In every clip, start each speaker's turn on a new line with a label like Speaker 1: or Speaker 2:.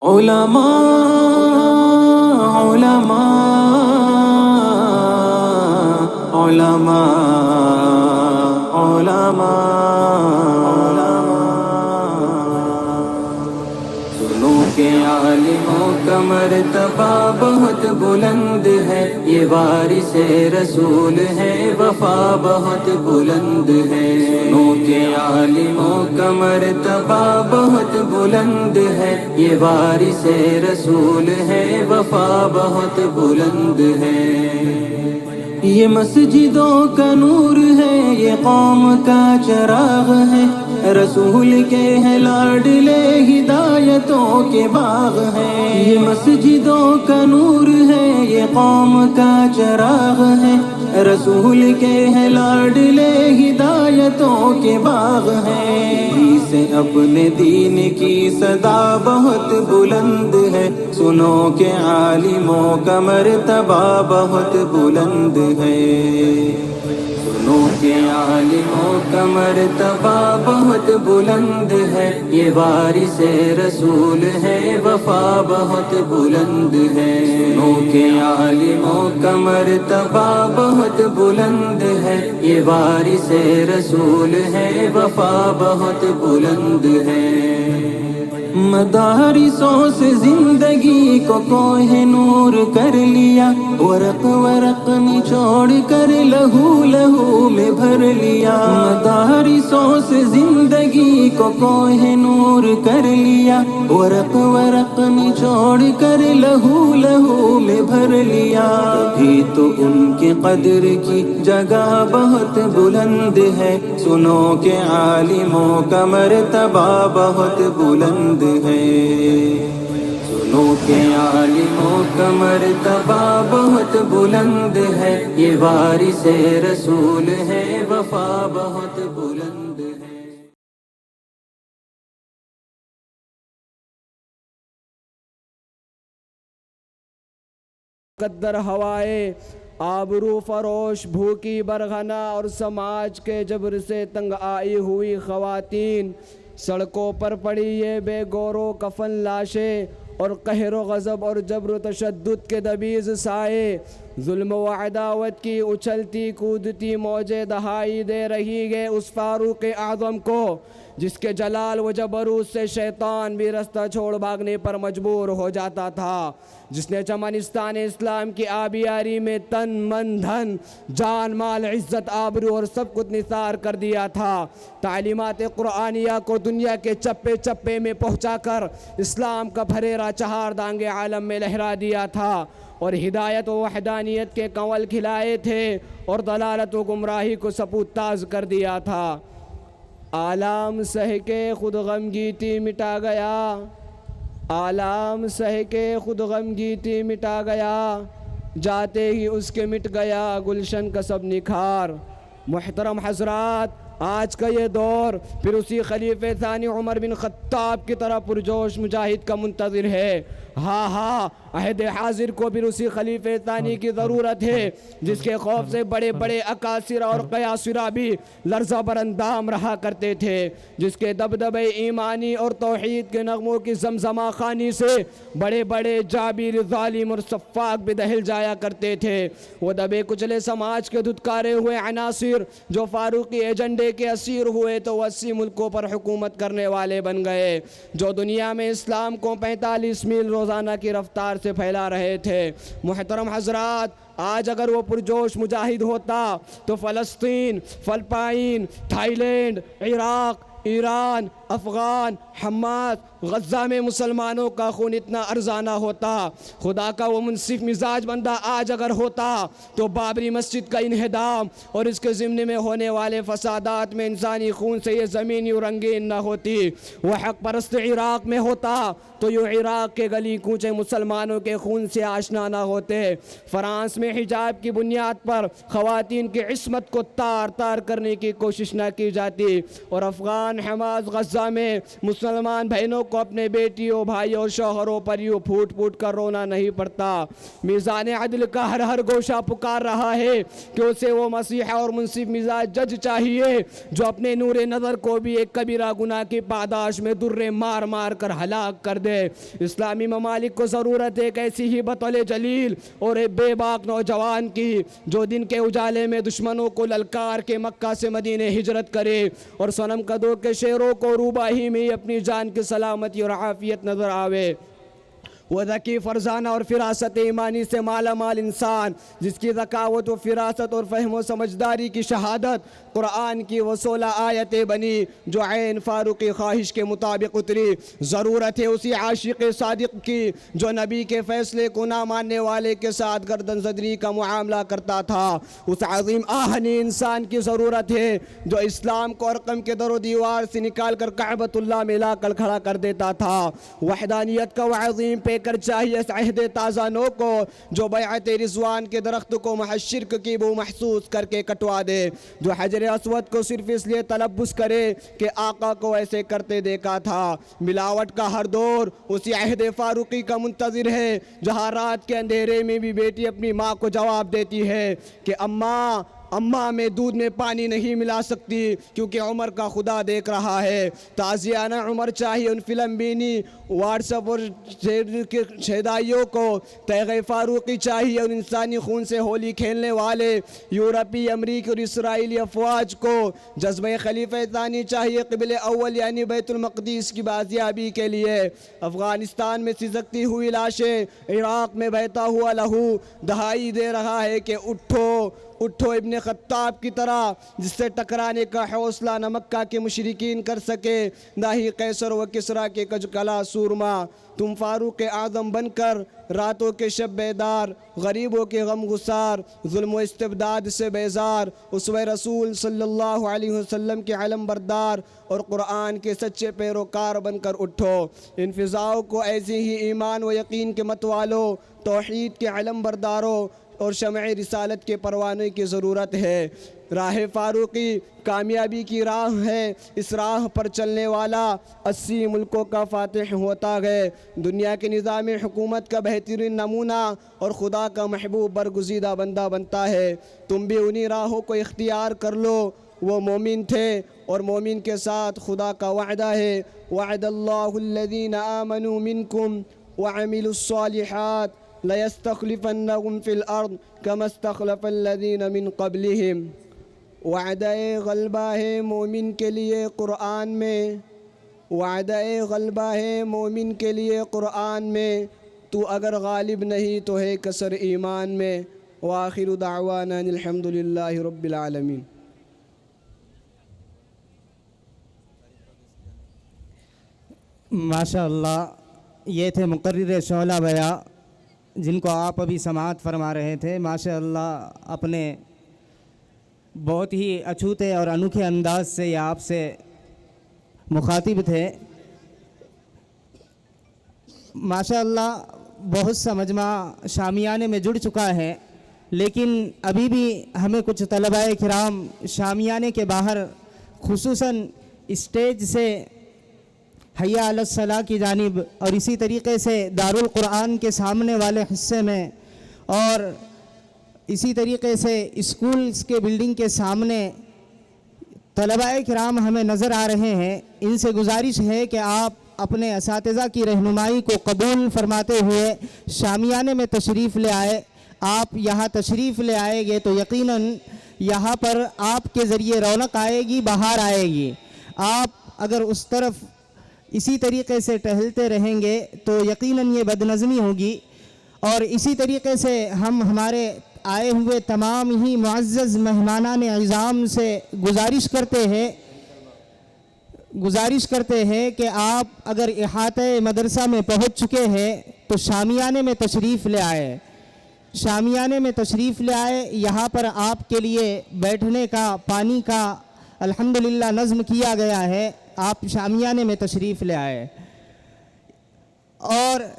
Speaker 1: उलमा उलमा उलमा उलमा सुनो के आलिमों का मर्तबा बहुत बुलंद है, ये वारिसे रसूल है, वफा बहुत बुलंद है। सुनो के आलिमों का मर्तबा बहुत बुलंद है, ये वारिसे रसूल है, वफा बहुत बुलंद है। ये मस्जिदों का नूर है, ये कौम का चिराग है, रसूल के हैं लाडले हिदायतों के बाग हैं। ये मस्जिदों का नूर है, ये कौम का चिराग है, रसूल के हैं लाडले हिदायतों के बाग हैं। इसे अपने दीन की सदा बहुत बुलंद है, सुनो के आलिमों का मर्तबा बहुत बुलंद है। सुनो के आलिमों का मर्तबा बहुत बुलंद है, ये वारिसे रसूल है, वफा बहुत बुलंद है। सुनो के आलिमों का मर्तबा बहुत बुलंद है, ये वारिसे रसूल है, वफा बहुत बुलंद है। मदारिसों से जिंदगी को कोहे नूर कर लिया, वरक वरक निचोड़ कर लहू लहू में भर लिया। मदारिसों से जिंदगी को कोहे नूर कर लिया, वरक वरक निचोड़ कर लहू लहू में भर लिया। तभी तो उनके कदर की जगह बहुत बुलंद है, सुनो के आलिमों का मर्तबा बहुत बुलंद है। सुनो के आलिमों का मर्तबा बहुत बुलंद है, ये वारिसे रसूल है, वफा बहुत बुलंद है।
Speaker 2: कद्दर हवाए आबरू फरोश भूखी बरगना और समाज के जबर से तंग आई हुई ख़वातीन, सड़कों पर पड़ी ये बेगौरो कफन लाशें और कहरो गज़ब और जबर तशद्दुद के दबीज़ साए, जुल्म व अदावत की उछलती कूदती मौजें दहाई दे रही है उस फारूक आज़म को, जिसके जलाल व जबरूत से शैतान भी रास्ता छोड़ भागने पर मजबूर हो जाता था, जिसने चमनिस्तान इस्लाम की आबियारी में तन मन धन जान माल इज़्ज़त आबरू और सब कुछ निसार कर दिया था। तालीमात कुरानिया को दुनिया के चप्पे चप्पे में पहुँचाकर इस्लाम का फरेरा चहार दांगे आलम में लहरा दिया था और हिदायत व वहदानियत के कंवल खिलाए थे और दलालत व गुमराही को सपूताज कर दिया था। आलाम सह के खुद गमगीती मिटा गया, आलाम सह के खुद गमगीती मिटा गया, जाते ही उसके मिट गया गुलशन का सब निखार। मुहतरम हजरात, आज का ये दौर फिर उसी खलीफे सानी उमर बिन खत्ताब की तरह पुरजोश मुजाहिद का मुंतज़िर है। हाँ हाँ, अहद हाजिर को फिर उसी खलीफे सानी की ज़रूरत है, जिसके खौफ से बड़े बड़े अकासिर और कयासिरा भी लर्ज़ा बरंदाम रहा करते थे, जिसके दबदबे ईमानी और तौहीद के नगमों की जमजमा खानी से बड़े बड़े जाबिर ज़ालिम और सफ़ाक भी दहल जाया करते थे। वो दबे कुचले समाज के धुतकारे हुए अनासिर जो फारूकी एजेंडे के असीर हुए तो 80 मुल्कों पर हुकूमत करने वाले बन गए, जो दुनिया में इस्लाम को 45 मील रोज़ाना की रफ्तार से फैला रहे थे। मुहतरम हजरात, आज अगर वो पुरजोश मुजाहिद होता तो फ़लस्तीन, Philippines, Thailand, Iraq, Iran, Afghan, Hamas, Gaza में मुसलमानों का खून इतना अर्जाना होता। खुदा का वो मुनसिफ मिजाज बंदा आज अगर होता तो बाबरी मस्जिद का इन्हदाम और इसके ज़िम्ने में होने वाले फसादात में इंसानी खून से ये ज़मीन यूँ रंगीन न होती। वह हक़ परस्त इराक़ में होता तो यूँ इराक़ के गली कूचे मुसलमानों के खून से आशना न होते। फ़्रांस में हिजाब की बुनियाद पर ख़वातीन की इस्मत को तार तार करने की कोशिश न की जाती और अफ़गान, हमास, गज़ा में मुसलमान बहनों को अपने बेटियों, भाइयों और शौहरों पर यूँ फूट फूट कर रोना नहीं पड़ता। मीज़ान अदल का हर हर गोशा पुकार रहा है कि उसे वो मसीहा और मुंसिफ मिजाज जज चाहिए जो अपने नूर नज़र को भी एक कबीरा गुनाह की पादाश में दुर्रे मार मार कर हलाक कर दे। इस्लामी ममालिक को ज़रूरत है एक ऐसी ही बतौले जलील और एक बेबाक नौजवान की जो दिन के उजाले में दुश्मनों को ललकार के मक्का से मदीने हिजरत करे और सनम कदों के शेरों को रूबाही में ही अपनी जान की सलामती और आफियत नज़र आवे। वह ज़की फ़रज़ाना और फ़िरासत ईमानी से माला माल इंसान जिसकी ज़कावत व फ़िरासत और फ़हम व समझदारी की शहादत कुरान की वो 16 आयतें बनी जो ऐन फ़ारूक़ी ख्वाहिश के मुताबिक उतरी। ज़रूरत है उसी आशिक़ सादिक़ की जो नबी के फ़ैसले को ना मानने वाले के साथ गर्दन ज़दरी का मुआमला करता था। उस अज़ीम आहनी इंसान की ज़रूरत है जो इस्लाम को अरक़म के दरो दीवार से निकाल कर काबतुल्लाह में लाकर खड़ा कर देता था। वहदानियत का वह अज़ीम पेकर चाहिए इस अहद ताज़ा नो को जो बैअत रिज़वान के दरख्त को महशिर्क की बू महसूस करके कटवा दे, जो हजर अस्वद को सिर्फ इसलिए तलब्बुस करे कि आका को ऐसे करते देखा था। मिलावट का हर दौर उसी अहद फ़ारूक़ी का मुंतज़िर है जहाँ रात के अंधेरे में भी बेटी अपनी माँ को जवाब देती है कि अम्मा मैं दूध में पानी नहीं मिला सकती क्योंकि उमर का खुदा देख रहा है। ताज़ियाना उमर चाहिए उन फिल्म बीनी व्हाट्सएप और शहदाइयों को। तैग़ फ़ारूक़ी चाहिए उन इंसानी खून से होली खेलने वाले यूरोपी, अमरीकी और इसराइली अफवाज को। जज्बे खलीफ़ा तानी चाहिए क़िबले अव्वल यानी बैतुल मक़दीस की बाज़ियाबी के लिए। अफ़गानिस्तान में सिसकती हुई लाशें, इराक़ में बहता हुआ लहू दहाई दे रहा है कि उठो इब्ने ख़त्ताब की तरह जिससे टकराने का हौसला न मक्का के मुशरिकीन कर सके ना ही कैसर व किसरा के कजकला सूरमा। तुम फ़ारूक़ आज़म बनकर रातों के शब बेदार, गरीबों के गम गुसार, जुल्म व इस्तिबदाद से बेजार, उसवे रसूल सल्लल्लाहु अलैहि वसल्लम के अलम बरदार और कुरान के सच्चे पैरोकार बनकर उठो। इन फ़िज़ाओं को ऐसे ही ईमान व यकीन के मतवालों, तौहीद के अलम बरदारों और शमए रिसालत के परवाने की ज़रूरत है। राह फ़ारूक़ी कामयाबी की राह है। इस राह पर चलने वाला 80 मुल्कों का फ़ातिह होता गए, दुनिया के निज़ाम हुकूमत का बेहतरीन नमूना और खुदा का महबूब बरगुज़ीदा बंदा बनता है। तुम भी उन्हीं राहों को इख्तियार कर लो। वो मोमिन थे और मोमिन के साथ खुदा का वादा है। वअदल्लाहुल्लज़ीना आमनू मिनकुम व अमिलुस्सालिहात लयस्तख़लिफ़न्नहुम फ़िल अर्द कमा इस्तख़लफ़ल्लज़ीना मिन क़ब्लिहिम। वादा-ए ग़ल्बा है मोमिन के लिए क़ुरआन में, वादा-ए ग़ल्बा है मोमिन के लिए क़ुरआन में, तू अगर गालिब नहीं तो है कसर ईमान में। व आखिरु दाअवाना अनिल हम्दुलिल्लाहि रब्बिल आलमीन।
Speaker 3: माशाअल्लाह, ये थे मुक़र्रिर शोला बया जिनको आप अभी समाअत फरमा रहे थे। माशाअल्लाह अपने बहुत ही अछूते और अनोखे अंदाज से ये आपसे मुखातिब थे। माशाअल्लाह बहुत सा मजमा शामियाने में जुड़ चुका है, लेकिन अभी भी हमें कुछ तलबाए किराम शामियाने के बाहर खुसूसन स्टेज से हय्या अलस सलाह की जानिब और इसी तरीक़े से दारुल क़ुरआन के सामने वाले हिस्से में और इसी तरीक़े से स्कूल्स के बिल्डिंग के सामने तलबाए किराम हमें नज़र आ रहे हैं। इनसे गुजारिश है कि आप अपने असातिज़ा की रहनुमाई को कबूल फरमाते हुए शामियाने में तशरीफ़ ले आए। आप यहाँ तशरीफ़ ले आएंगे तो यकीनन यहाँ पर आपके ज़रिए रौनक आएगी, बहार आएगी। आप अगर उस तरफ इसी तरीक़े से टहलते रहेंगे तो यकीनन ये बदनज़मी होगी। और इसी तरीक़े से हम हमारे आए हुए तमाम ही मुअज़्ज़ज़ मेहमानान इज़ाम से गुजारिश करते हैं कि आप अगर इहाते मदरसा में पहुँच चुके हैं तो शामियाने में तशरीफ़ ले आए। शामियाने में तशरीफ़ ले आए। यहाँ पर आपके लिए बैठने का, पानी का अल्हम्दुलिल्लाह नज़्म किया गया है। आप शामियाने में तशरीफ़ ले आए। और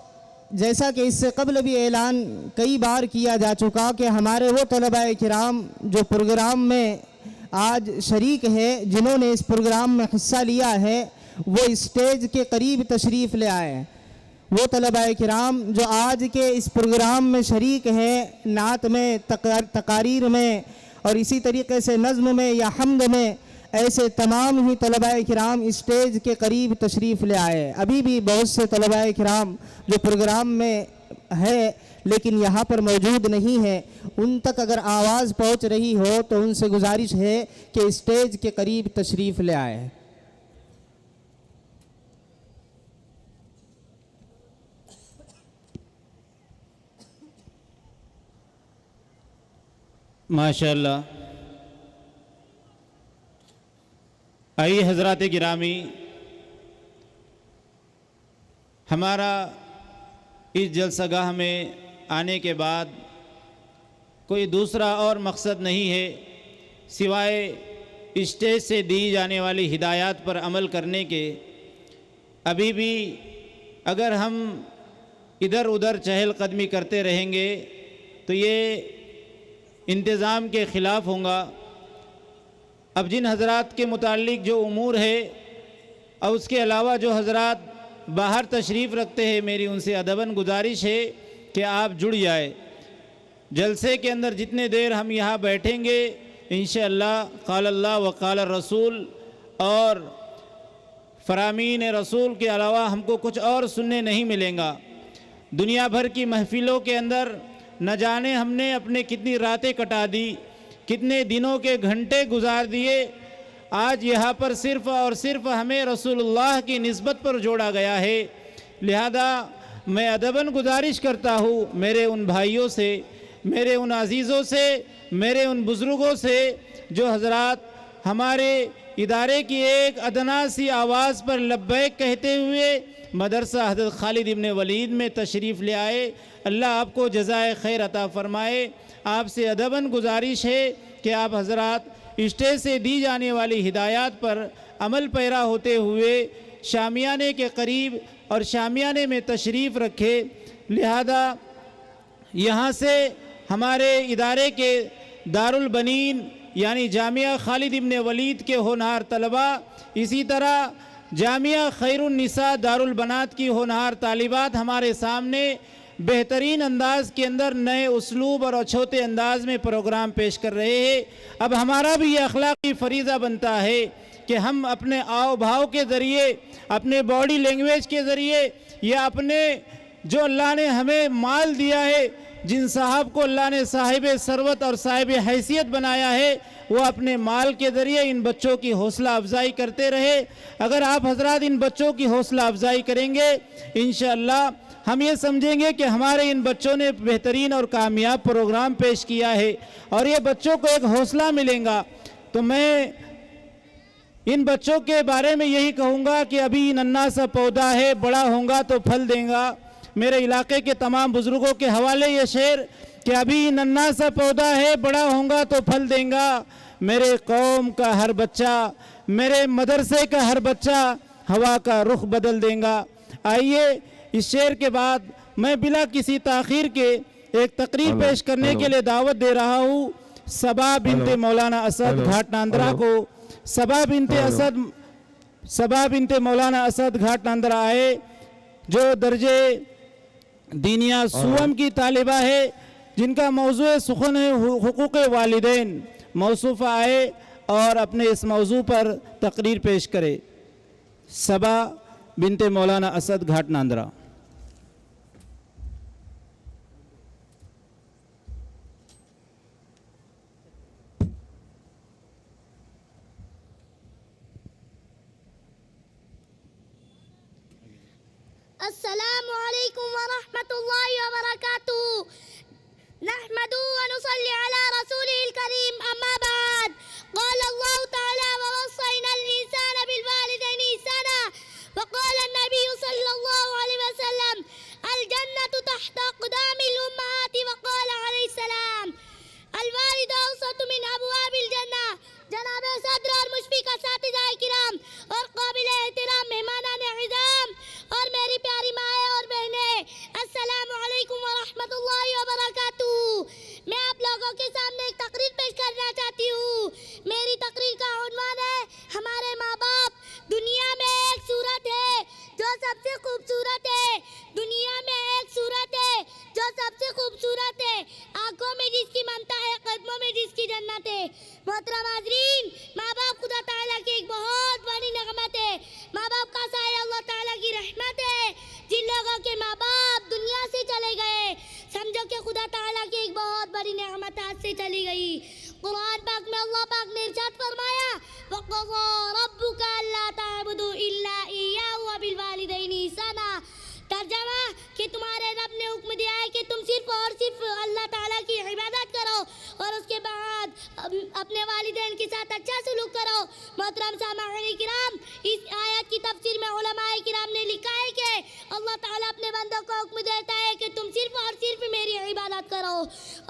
Speaker 3: जैसा कि इससे कबल भी ऐलान कई बार किया जा चुका कि हमारे वो तलबाए किराम जो प्रोग्राम में आज शरीक है, जिन्होंने इस प्रोग्राम में हिस्सा लिया है, वो स्टेज के करीब तशरीफ़ ले आए। वो तलबाए किराम जो आज के इस प्रोग्राम में शरीक हैं, नात में, तकारीर में और इसी तरीके से नज़्म में या हम्द में, ऐसे तमाम ही तलबाए किराम स्टेज के करीब तशरीफ़ ले आए। अभी भी बहुत से तलबाए किराम जो प्रोग्राम में है लेकिन यहाँ पर मौजूद नहीं है, उन तक अगर आवाज़ पहुँच रही हो तो उनसे गुजारिश है कि स्टेज के करीब तशरीफ़ ले आए।
Speaker 4: माशाअल्लाह। आइए हज़रात गिरामी, हमारा इस जलसागाह में आने के बाद कोई दूसरा और मकसद नहीं है सिवाय स्टेज से दी जाने वाली हिदायत पर अमल करने के। अभी भी अगर हम इधर उधर चहलकदमी करते रहेंगे तो ये इंतज़ाम के ख़िलाफ़ होगा। अब जिन हज़रात के मुताल्लिक़ जो उमूर है और उसके अलावा जो हज़रात बाहर तशरीफ़ रखते हैं, मेरी उनसे अदबन गुजारिश है कि आप जुड़ जाए। जलसे के अंदर जितने देर हम यहाँ बैठेंगे इंशाअल्लाह क़ाल अल्लाह व क़ाल रसूल और फ़रामीन रसूल के अलावा हमको कुछ और सुनने नहीं मिलेगा। दुनिया भर की महफ़िलों के अंदर न जाने हमने अपने कितनी रातें कटा दी, कितने दिनों के घंटे गुजार दिए। आज यहाँ पर सिर्फ़ और सिर्फ हमें रसूलुल्लाह की निस्बत पर जोड़ा गया है। लिहाजा मैं अदबन गुजारिश करता हूँ मेरे उन भाइयों से, मेरे उन अज़ीज़ों से, मेरे उन बुज़ुर्गों से जो हज़रात हमारे इदारे की एक अदना सी आवाज़ पर लब्बैक कहते हुए मदरसा हज़रत खालिद इब्न वलीद में तशरीफ़ ले आए। अल्लाह आपको जज़ाए खैर अता फ़रमाए। आपसे अदबन गुजारिश है कि आप हज़रात स्टेज से दी जाने वाली हिदायत पर अमल पैरा होते हुए शामियाने के करीब और शामियाने में तशरीफ़ रखे। लिहाजा यहाँ से हमारे इदारे के दारुल बनीन यानी जामिया खालिद इब्न वलीद के होनहार तलबा, इसी तरह जामिया खैरुन निसा दारुल बनात की होनहार तालिबात हमारे सामने बेहतरीन अंदाज़ के अंदर नए उसलूब और अछूते अंदाज़ में प्रोग्राम पेश कर रहे हैं। अब हमारा भी ये अखलाक़ी फ़रीज़ा बनता है कि हम अपने आव भाव के ज़रिए, अपने बॉडी लैंग्वेज के ज़रिए या अपने जो अल्लाह ने हमें माल दिया है, जिन साहब को अल्लाह ने साहिब सरवत और साहिब हैसियत बनाया है, वो अपने माल के ज़रिए इन बच्चों की हौसला अफजाई करते रहे। अगर आप हजरात इन बच्चों की हौसला अफजाई करेंगे इंशाअल्लाह हम ये समझेंगे कि हमारे इन बच्चों ने बेहतरीन और कामयाब प्रोग्राम पेश किया है और ये बच्चों को एक हौसला मिलेगा। तो मैं इन बच्चों के बारे में यही कहूँगा कि अभी नन्हा सा पौधा है, बड़ा होगा तो फल देगा। मेरे इलाके के तमाम बुज़ुर्गों के हवाले ये शेर कि अभी नन्हा सा पौधा है, बड़ा होगा तो फल देगा। मेरे कौम का हर बच्चा, मेरे मदरसे का हर बच्चा हवा का रुख बदल देगा। आइए इस शेर के बाद मैं बिला किसी ताख़ीर के एक तकरीर पेश करने के लिए दावत दे रहा हूँ सबा बिनते मौलाना असद घाट नांदरा को। सबा बिनते मौलाना असद घाट नांदरा आए जो दर्जे दीनिया सुवम की तालिबा है, जिनका मौजू सुखन है हुकूक़ वालिदैन। मौसूफ़ा आए और अपने इस मौजू पर तकरीर पेश करे। सबा बिनते मौलाना असद घाट नांदरा।
Speaker 5: अस्सलामु अलैकुम व रहमतुल्लाहि व बरकातुहू। नहमदुहू व नुसल्ली अला रसूलिल करीम, अम्मा बाद। क़ाल अल्लाहु तआला व वस्सैनल इंसाना बिल वालिदैनि ihसाना व क़ाल अन्नबी सल्लल्लाहु अलैहि वसल्लम अल जन्नतु तहता अक़दामिल उम्महाति व क़ाल अलैहि सलाम अल वालिद औसतु मिन अबवाबिल जन्नह। जनाब सदर और मुशफ़िक़ असातिज़ाए किराम और काबिल एहतराम मेहमानान इज़ाम और मेरी प्यारी माएँ और बहनें, सारी नेमत हाथ से चली गई। कुरान पाक में अल्लाह पाक ने इरशाद फरमाया, वक़ज़ा रब्बुका अल्ला ताबुदू इल्ला इय्याहु व बिल वालिदैनि ihसाना। तर्जमा कि तुम्हारे रब ने हुक्म दिया है कि तुम सिर्फ और सिर्फ अल्लाह ताला की इबादत करो और उसके बाद अपने वालिदैन के साथ अच्छा सलूक करो। मोहतरम सामईन किराम, इस आयत की तफसीर में उलमाए किराम ने लिखा है कि अल्लाह ताला अपने बंदों को हुक्म देता है कि तुम सिर्फ और सिर्फ मेरी इबादत करो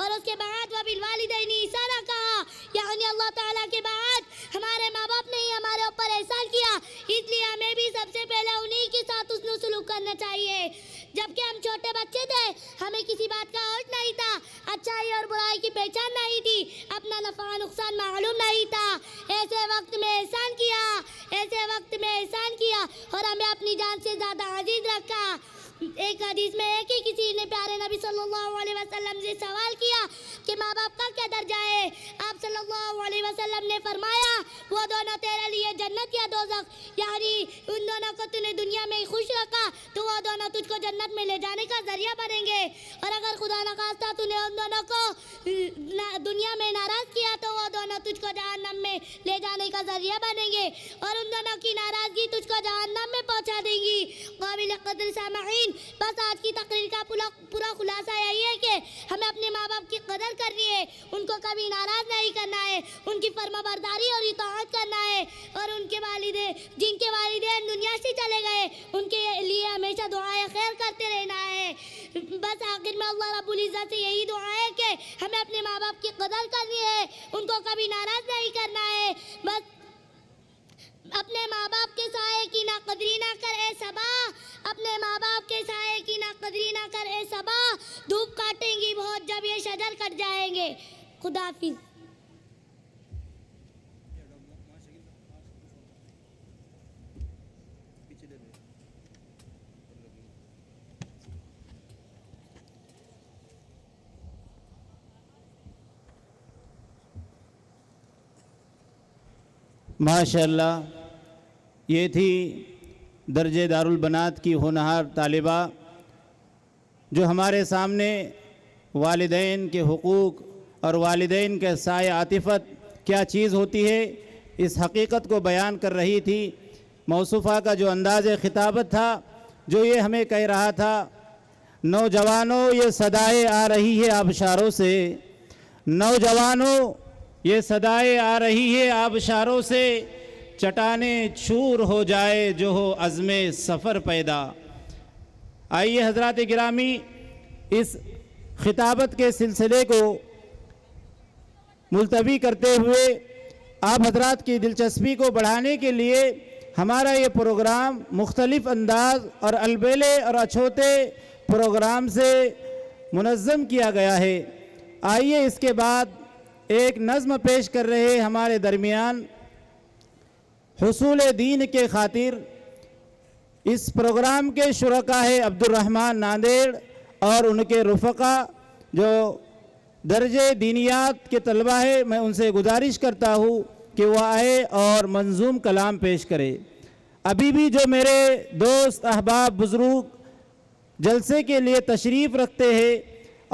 Speaker 5: और उसके बाद वबिल वालिदैन ihसाना कहा, यानी अल्लाह ताला के बाद हमारे माँ बाप ने ही हमारे ऊपर एहसान किया, इसलिए हमें भी सबसे पहले उन्हीं के साथ उसने सलूक करना चाहिए। जबकि हम छोटे बच्चे थे, हमें किसी बात का होश नहीं था, अच्छाई और बुराई की पहचान नहीं थी, अपना नफा नुकसान मालूम नहीं था। ऐसे वक्त में एहसान किया, ऐसे वक्त में एहसान किया और हमें अपनी जान से ज़्यादा अजीज रखा। एक हदीस में है कि किसी ने प्यारे नबी सल्लल्लाहु अलैहि वसल्लम से सवाल किया कि माँ बाप का क्या दर्जा है। आप सल्लल्लाहु अलैहि वसल्लम ने फरमाया, वो दोनों तेरे लिए जन्नत या दोज़ख, यानी उन दोनों को तूने दुनिया में खुश रखा तो वो दोनों तुझको जन्नत में ले जाने का जरिया बनेंगे, और अगर खुदा न खास्ता तूने उन दोनों को दुनिया में नाराज किया तो वो दोनों तुझको जहन्नम में ले जाने का जरिया बनेंगे, और उन दोनों की नाराजगी तुझको जहन्नम में पहुंचा देगी। काबिल क़द्र सामईन, बस आज की तकरीर का पूरा खुलासा यही है कि हमें अपने माँ बाप की कदर करनी है, उनको कभी नाराज नहीं करना है, उनकी फर्माबरदारी और इताअत करना है, और उनके वालिदैन जिनके वालिदैन दुनिया से चले गए उनके लिए हमेशा दुआए खैर करते रहना है। बस आखिर में अल्लाह रब्बुल इज़्ज़त से यही दुआ है कि हमें अपने माँ बाप की कदर करनी है, उनको कभी नाराज नहीं करना है। बस अपने माँ बाप के साए की ना कदरी ना कर ए सबा, अपने माँ बाप के साए की ना कदरी ना कर ए सबा, धूप काटेंगी बहुत जब ये शजर कट जाएंगे। खुदा हाफिज़।
Speaker 4: माशाअल्लाह, ये थी दर्जे दारुल बनात की होनहार तालिबा जो हमारे सामने वालिदैन के हुकूक और वालिदैन के साए आतिफ़त क्या चीज़ होती है इस हकीकत को बयान कर रही थी। मौसूफ़ा का जो अंदाज़ खिताबत था, जो ये हमें कह रहा था, नौजवानों ये सदाएँ आ रही है आबशारों से, नौजवानों ये सदाएँ आ रही है आबशारों से, चटाने चूर हो जाए जो हो अज़्मे सफ़र पैदा। आइए हज़रात गिरामी, इस खिताबत के सिलसिले को मुलतवी करते हुए आप हज़रात की दिलचस्पी को बढ़ाने के लिए हमारा ये प्रोग्राम मुख्तलिफ़ अंदाज़ और अलबेले और अछोते प्रोग्राम से मुनज़्ज़म किया गया है। आइए इसके बाद एक नज़्म पेश कर रहे हमारे दरमियान हुसूल दीन के खातिर इस प्रोग्राम के शुरका है अब्दुर्रहमान नांदेड़ और उनके रुफ़क़ा जो दर्जे दीनियात के तलबा है। मैं उनसे गुजारिश करता हूँ कि वह आए और मंजूम कलाम पेश करे। अभी भी जो मेरे दोस्त अहबाब बुज़ुर्ग जलसे के लिए तशरीफ़ रखते हैं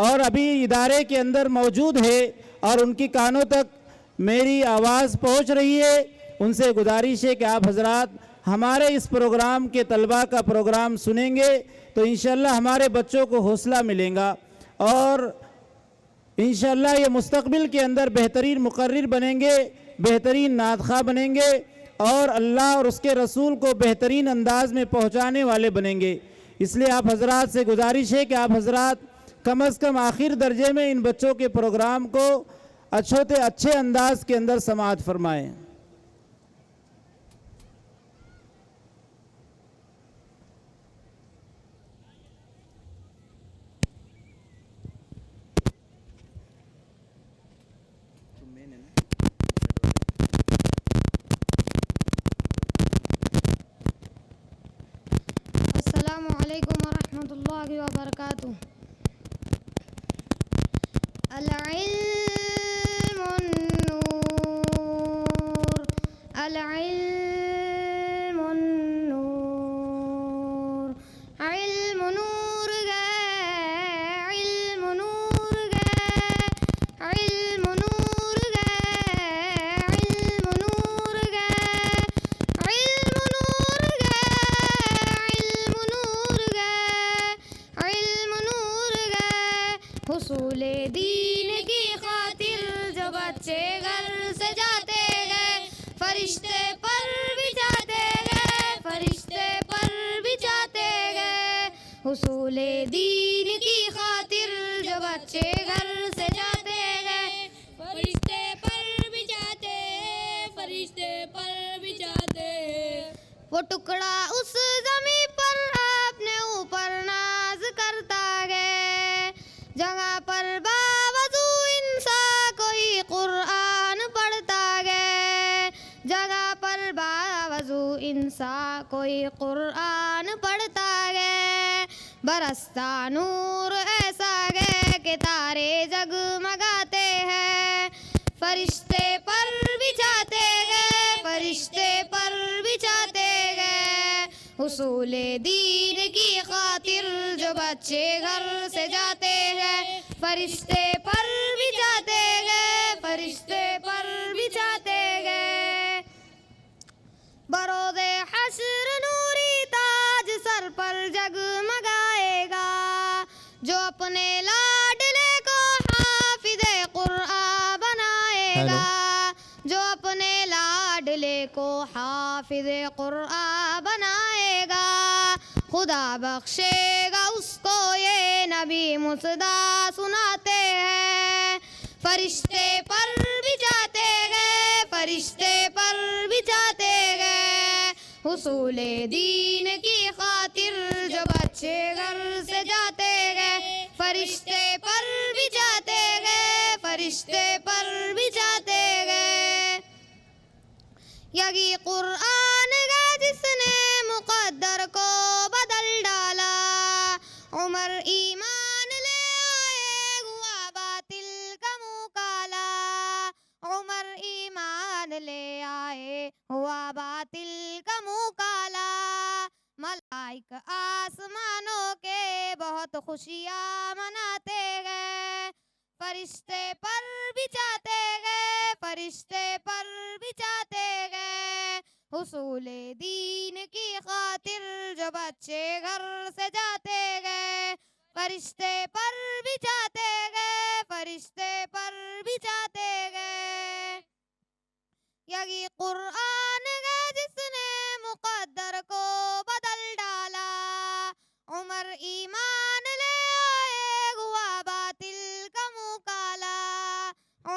Speaker 4: और अभी इदारे के अंदर मौजूद है और उनकी कानों तक मेरी आवाज़ पहुँच रही है, उनसे गुजारिश है कि आप हज़रात हमारे इस प्रोग्राम के तलबा का प्रोग्राम सुनेंगे तो इंशाअल्लाह हमारे बच्चों को हौसला मिलेगा और इंशाअल्लाह ये मुस्तक़बिल के अंदर बेहतरीन मुक़र्रिर बनेंगे, बेहतरीन नातख़्वाह बनेंगे और अल्लाह और उसके रसूल को बेहतरीन अंदाज़ में पहुँचाने वाले बनेंगे। इसलिए आप हज़रात से गुजारिश है कि आप हज़रात कम अज़ कम आखिर दर्जे में इन बच्चों के प्रोग्राम को अच्छे अंदाज के अंदर समाअत फरमाएँ।
Speaker 6: अस्सलामु अलैकुम वरहमतुल्लाहि वबरकातुहू। अल-इल्मुन नूर, अल-इल्मुन नूर, इल्म नूर है, इल्म नूर है, इल्म नूर गए हुसूले दीन की खातिर जो बच्चे घर से जाते गए फरिश्ते पर बिछाते गए फरिश्ते पर बिछाते गए हुसूले दीन की खातिर जो बच्चे घर से जाते गए
Speaker 5: फरिश्ते पर बिछाते फरिश्ते पर बिछाते
Speaker 6: वो टुकड़ा उस ज़मीं पर अपने ऊपर नाज करता गए जगह पर बावजू इंसा कोई कुरान पढ़ता गए जगह पर बावजू इंसा कोई कुरान पढ़ता गए बरसता नूर ऐसा गए कि तारे जगमगाते हैं फरिश्ते पर बिछाते गए फरिश्ते पर बिछाते गए हुसूले दीन की खातिर जो बच्चे घर से जाते हैं फरिश्ते पर बिछाते गए फरिश्ते पर बिछाते गए बरोज़े हश्र नूरी ताज सर पर जगमगाएगा जो अपने लाडले को हाफिज़े कुरान बनाएगा जो अपने लाडले को हाफिज़े कुरान बनाएगा खुदा बख्शेगा उसको ये नबी मुसदा सुनाते हैं फरिश्ते पर बिछाते गए फरिश्ते पर बिछाते गए हुसूले दीन की खातिर जो बच्चे घर से जाते गए फरिश्ते पर बिछाते गए फरिश्ते पर बिछाते गए यही कुरान का जिसने मुक़द्दर को बदल डाला उमर ईमान ले आए हुआ बातिल का मुँह काला उमर ईमान ले आए हुआ बातिल का मुँह काला मलाइक आसमानों के बहुत खुशियाँ मनाते गए फरिश्ते पर बिछाते गए फरिश्ते पर बिछाते गए हुसूले दीन की खातिर जो बच्चे घर से जाते गए फरिश्ते पर बिछाते गए फरिश्ते पर बिछाते गए यही कुरान है जिसने मुक़द्दर को बदल डाला उमर ईमान ले आए हुआ बातिल का मुँह काला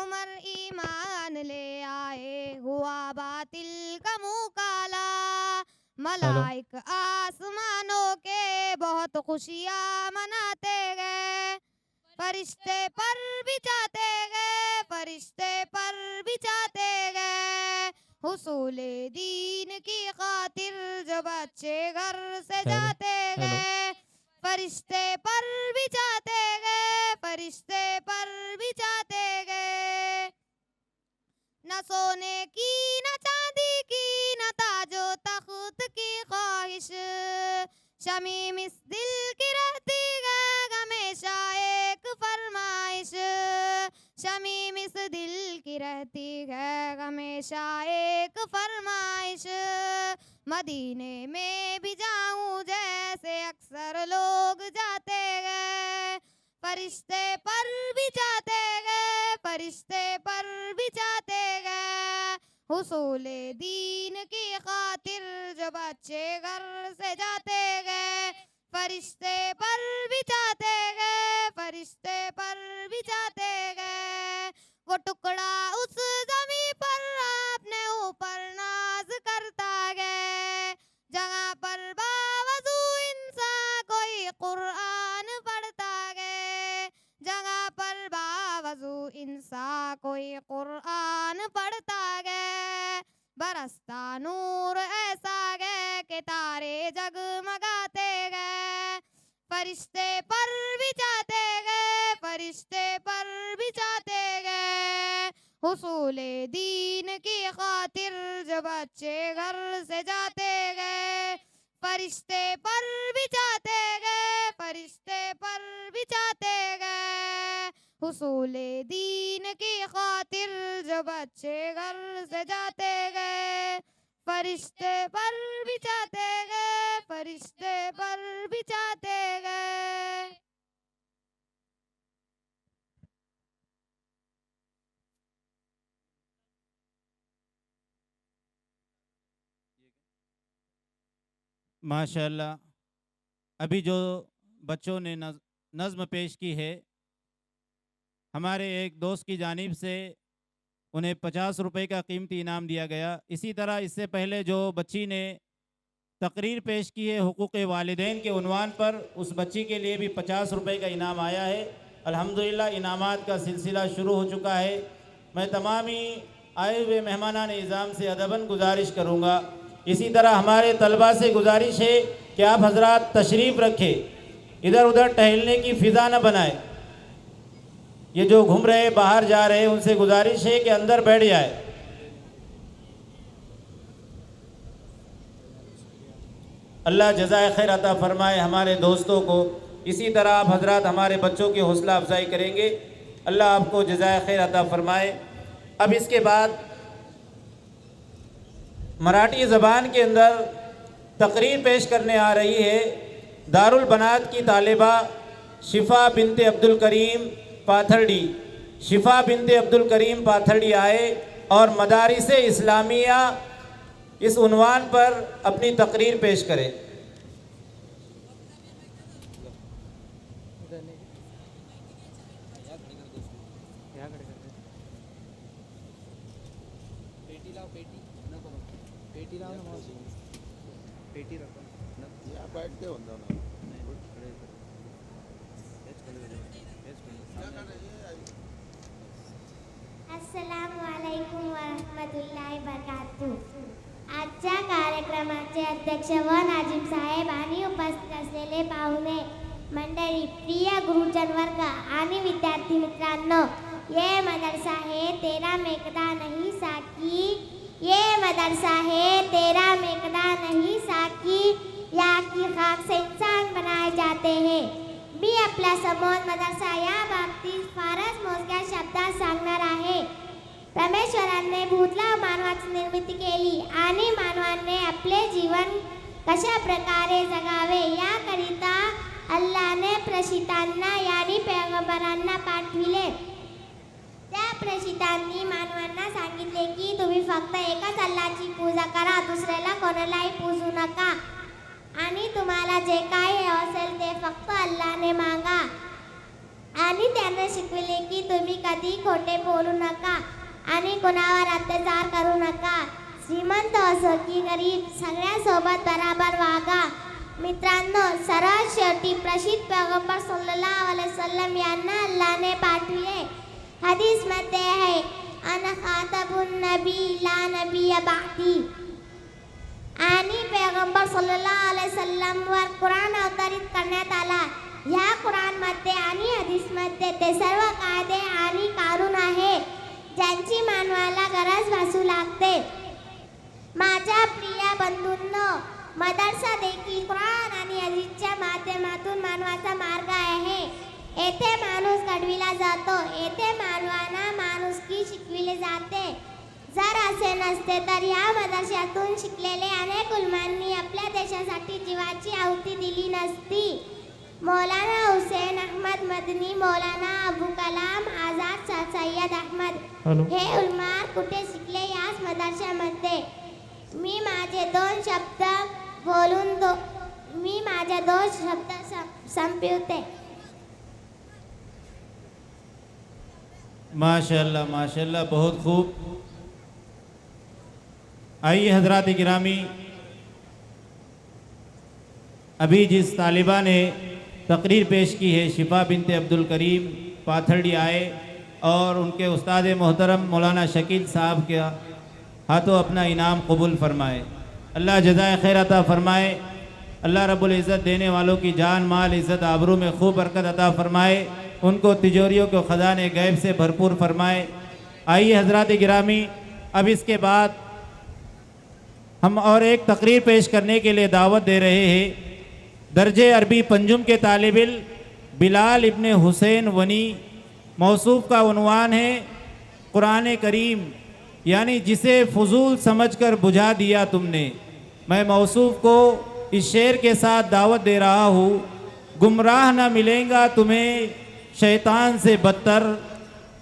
Speaker 6: उमर ईमान ले आए हुआ बातिल का मुँह काला मलाइक आसमानों के बहुत खुशियाँ मनाते गए फरिश्ते पर बिछाते गए फरिश्ते पर बिछाते गए हुसूले दीन की खातिर जो बच्चे घर से जाते गए फरिश्ते पर बिछाते गए फरिश्ते पर बिछाते गए न सोने की न चांदी की न ताजो तख्त की ख्वाहिश शमीम इस दिल की रहती है हमेशा एक फरमाइश शमीम इस दिल की रहती है हमेशा एक फरमाइश मदीने में भी जाऊं जैसे अक्सर लोग जाते गए फरिश्ते पर बिछाते गए फरिश्ते पर बिछाते गए हुसूले दीन की खातिर जो बच्चे घर से जाते गए फरिश्ते पर बिछाते गए फरिश्ते पर बिछाते गए वो टुकड़ा उस ज़मीं पर अपने ऊपर नाज करता गए जगह पर बावजू इंसान कोई कुरान पढ़ता गए जगह पर बावजू इंसान कोई कुरान पढ़ता गए बरसता नूर ऐसा गए कि तारे जगमगाते गए फरिश्ते पर बिछाते गए फरिश्ते पर बिछाते गए हुसूले दीन की खातिर जो बच्चे घर से जाते गए फरिश्ते पर बिछाते गए फरिश्ते पर बिछाते गए हुसूले दीन की खातिर जो बच्चे घर से जाते गए फरिश्ते पर बिछाते गए फरिश्ते पर बिछाते गए
Speaker 4: माशाअल्लाह, अभी जो बच्चों ने नज़्म पेश की है, हमारे एक दोस्त की जानिब से उन्हें 50 रुपए का कीमती इनाम दिया गया। इसी तरह इससे पहले जो बच्ची ने तकरीर पेश की है हुकूक़ वालिदैन के उन्वान पर, उस बच्ची के लिए भी 50 रुपए का इनाम आया है। अल्हम्दुलिल्लाह इनामात का सिलसिला शुरू हो चुका है। मैं तमाम ही आए हुए मेहमानान इज़ाम से अदबन गुजारिश करूँगा, इसी तरह हमारे तलबा से गुजारिश है कि आप हजरात तशरीफ़ रखें, इधर उधर टहलने की फ़िज़ा न बनाए। ये जो घूम रहे बाहर जा रहे उनसे गुजारिश है कि अंदर बैठ जाए। अल्लाह जज़ाए खैर अता फ़रमाए हमारे दोस्तों को। इसी तरह आप हजरात हमारे बच्चों की हौसला अफजाई करेंगे, अल्लाह आपको जज़ाए खैर अता फ़रमाए। अब इसके बाद मराठी ज़बान के अंदर तकरीर पेश करने आ रही है दारुल बनात की तालिबा शिफ़ा बिनते अब्दुल करीम पाथरडी। शिफ़ा बिनते अब्दुल करीम पाथरडी आए और मदारिस इस्लामिया इस उन्वान पर अपनी तकरीर पेश करें।
Speaker 5: अस्सलामु अलैकुम वरहमतुल्लाहि वबरकातुहू। आजच्या कार्यक्रमाचे अध्यक्ष व नाजीम साहेब आणि उपस्थित असलेले पाहुणे मंडळी, प्रिय गुरुजन वर्ग आणि विद्यार्थी मित्रांनो, ये मदरसा है तेरा मेकदा नहीं साकी, ये मदरसा है तेरा मेकदा नहीं साकी, या की खाक से इंसान बनाए जाते हैं। मी आपल्या समोर मदरसा या बाबतीत फारच मोजक्या शब्दात सांगणार आहे। परमेश्वराने भूतला मानवाची निर्मिती केली आणि मानवाने आपले जीवन कशा प्रकारे जगावे याकरिता अल्लाहने प्रेषितांना यानी पैगंबरांना पाठविले। त्या प्रेषितांनी मानवांना सांगितले की तुम्ही फक्त एकच अल्लाहची पूजा करा, दुसऱ्याला कोणालाही पूजू नका आणि तुम्हाला जे काही असेल ते फक्त अल्लाहने मागा। आणि त्याने शिकविले की तुम्ही कधी खोटे बोलू नका आणि कोणावर अत्याचार करू नका। श्रीमंत असो की गरीब सगळ्यांसोबत बराबर वागा। मित्रांनो, सर्वात शेवटी प्रसिद्ध पैगंबर सल्लल्लाहु अलैहि वसल्लम यांना अल्लाहने पाठविले। हदीस मध्ये आहे, अना खातबुन नबी ला नबी बादी। आणि पैगंबर सल्लल्लाहु अलैहि वसल्लम वर कुराण अवतरित करण्यात आला। या कुराण मध्ये आणि हदीस मध्ये ते सर्व कायदे आणि कानून आहे ज्यांची मानवाला गरज भासू लागते। माझ्या प्रिय बंधूंनो, मदरसा देखील कुराण आणि हदीसच्या माध्यमातून मानवाचा मार्ग आहे। येथे माणूस घडविला जातो, येथे मानवांना माणुसकी शिकविली जाते। जर असे नसते तर या मदरशातून शिकलेले अनेक उलमांनी आपल्या देशासाठी जीवाची आहुती दिली नसती। मौलाना हुसेन अहमद मदनी, मौलाना अबू कलाम आझाद, सर सय्यद अहमद हे उलमा कुठे शिकले? याच मदरशामध्ये। मी माझे दोन शब्द संपवते।
Speaker 4: माशाअल्लाह माशाअल्लाह, बहुत खूब। आइए हजरात गिरामी, अभी जिस तालिबा ने तकरीर पेश की है शिफ़ा बिनते अब्दुल करीम पाथरडी आए और उनके उस्ताद मोहतरम मौलाना शकील साहब के हाथों अपना इनाम कबूल फरमाए। अल्लाह जज़ाए खैर अता फ़रमाए। अल्लाह रब्बुल इज़्ज़त देने वालों की जान माल इज़्ज़त आबरू में खूब बरकत अता फ़रमाए, उनको तिजोरियों को ख़जाने गैब से भरपूर फरमाए। आइए हजरात गिरामी, अब इसके बाद हम और एक तकरीर पेश करने के लिए दावत दे रहे हैं। दर्जे अरबी पंजुम के तालिबिल बिलाल इब्ने हुसैन वनी, मौसूफ़ का उन्वान है कुरान करीम, यानी जिसे फजूल समझकर बुझा दिया तुमने। मैं मौसूफ़ को इस शेर के साथ दावत दे रहा हूँ। गुमराह न मिलेगा तुम्हें शैतान से बदतर,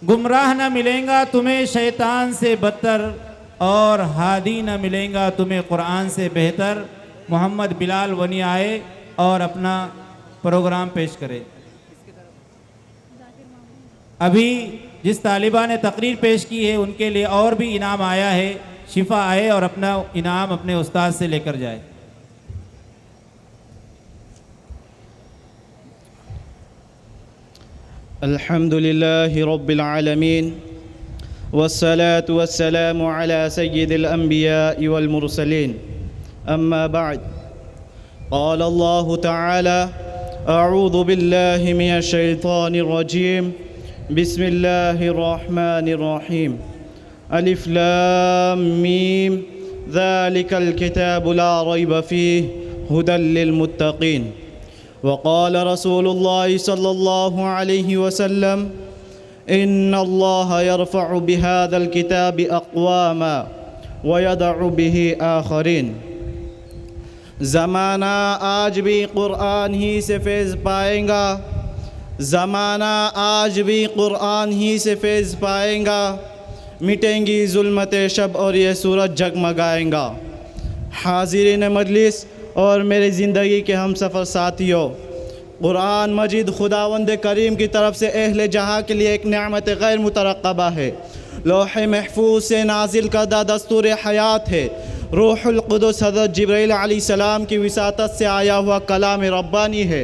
Speaker 4: गुमराह न मिलेगा तुम्हें शैतान से बदतर, और हादी न मिलेगा तुम्हें कुरान से बेहतर। मोहम्मद बिलाल वनी आए और अपना प्रोग्राम पेश करें। अभी जिस तालिबा ने तकरीर पेश की है उनके लिए और भी इनाम आया है। शिफा आए और अपना इनाम अपने उस्ताद से लेकर जाए।
Speaker 7: अल्हम्दुलिल्लाहि रब्बिल आलमीन वस्सलातु वस्सलामु अला सय्यिदिल अंबिया'i वल मुरसलीन अम्मा बअद क़ाल अल्लाहु तआला अऊज़ु बिल्लाहि मिनश शैतानिर रजीम बिस्मिल्लाहिर रहमानिर रहीम अलिफ लाम मीम ज़ालिकल किताबु ला रैब फ़ीहि हुदल लिल मुत्तक़ीन वक़ाल रसूलुल्लाहि सल्लल्लाहु अलैहि वसल्लम इन्नल्लाह यरफ़अु बिहाज़ल किताबि अक़वामा व यदअु बिही आख़रीन। ज़माना आज भी क़ुरआन ही से फैज़ पाएगा, ज़माना आज भी क़ुरआन ही से फैज़ पाएगा। मिटेंगी ज़ुल्मते शब और ये सूरज जगमगाएगा। हाज़िरीन मजलिस और मेरी ज़िंदगी के हम सफ़र साथियों, क़ुरआन मजीद खुदावंद करीम की तरफ से अहले जहाँ के लिए एक नेमत गैर मुतरक़्क़बा है। लौह महफूज से नाजिल करदा दस्तूर हयात है। रूहुल क़ुदस हज़रत जिब्रील अलैहिस्सलाम की विसातत से आया हुआ कलाम रब्बानी है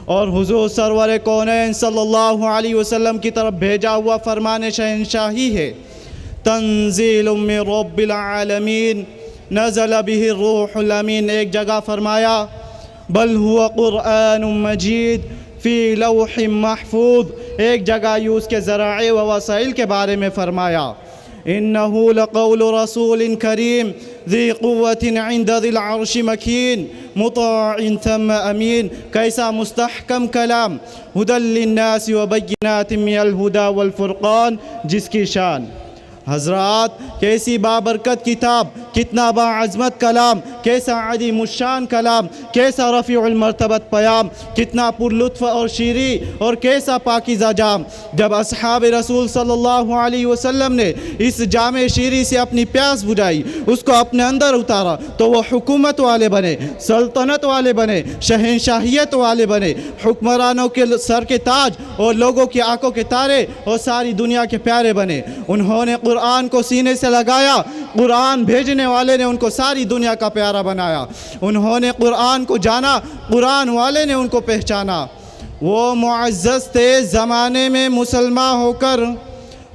Speaker 7: और हुज़ूर सरवर कौनैन सल्लल्लाहु अलैहि वसल्लम की तरफ भेजा हुआ फरमान शहंशाही है। तंज़ीलुम मिन रब्बिल आलमीन नज़ल बिही रूहुल अमीन। एक जगह फरमाया बल हुवा क़ुरआनुम मजीद फ़ी लौहिम महफूज़। एक जगह यूस के ज़राए व वसाइल के बारे में फरमाया इन्नहु लक़ौलु रसूलिन करीम ज़ी क़ुव्वतिन इंद ज़िल अर्शि मकीन मुताअन थम्मा अमीन। कैसा मुस्तहकम कलाम हुदल लिन्नास व बय्यिनातिन मिनल हुदा वल फ़ुरक़ान, जिसकी शान हज़रात कैसी बाबरकत किताब, कितना बाअज़मत कलाम, कैसा अज़ीमुश्शान कलाम, कैसा रफ़ीउल मर्तबत पयाम, कितना पुरलुत्फ़ और शीरी और कैसा पाकीज़ा जाम। जब अस्हाब रसूल सल्लल्लाहु अलैहि वसल्लम ने इस जामे शीरी से अपनी प्यास बुझाई, उसको अपने अंदर उतारा तो वो हुकूमत वाले बने, सल्तनत वाले बने, शहंशाहियत वाले बने, हुक्मरानों के सर के ताज और लोगों की आंखों के तारे और सारी दुनिया के प्यारे बने। उन्होंने कुरान को सीने से लगाया, कुरान भेजने वाले ने उनको सारी दुनिया का प्यारा बनाया। उन्होंने कुरान को जाना, कुरान वाले ने उनको पहचाना। वो मुअज़्ज़ज़ थे ज़माने में मुसलमान होकर,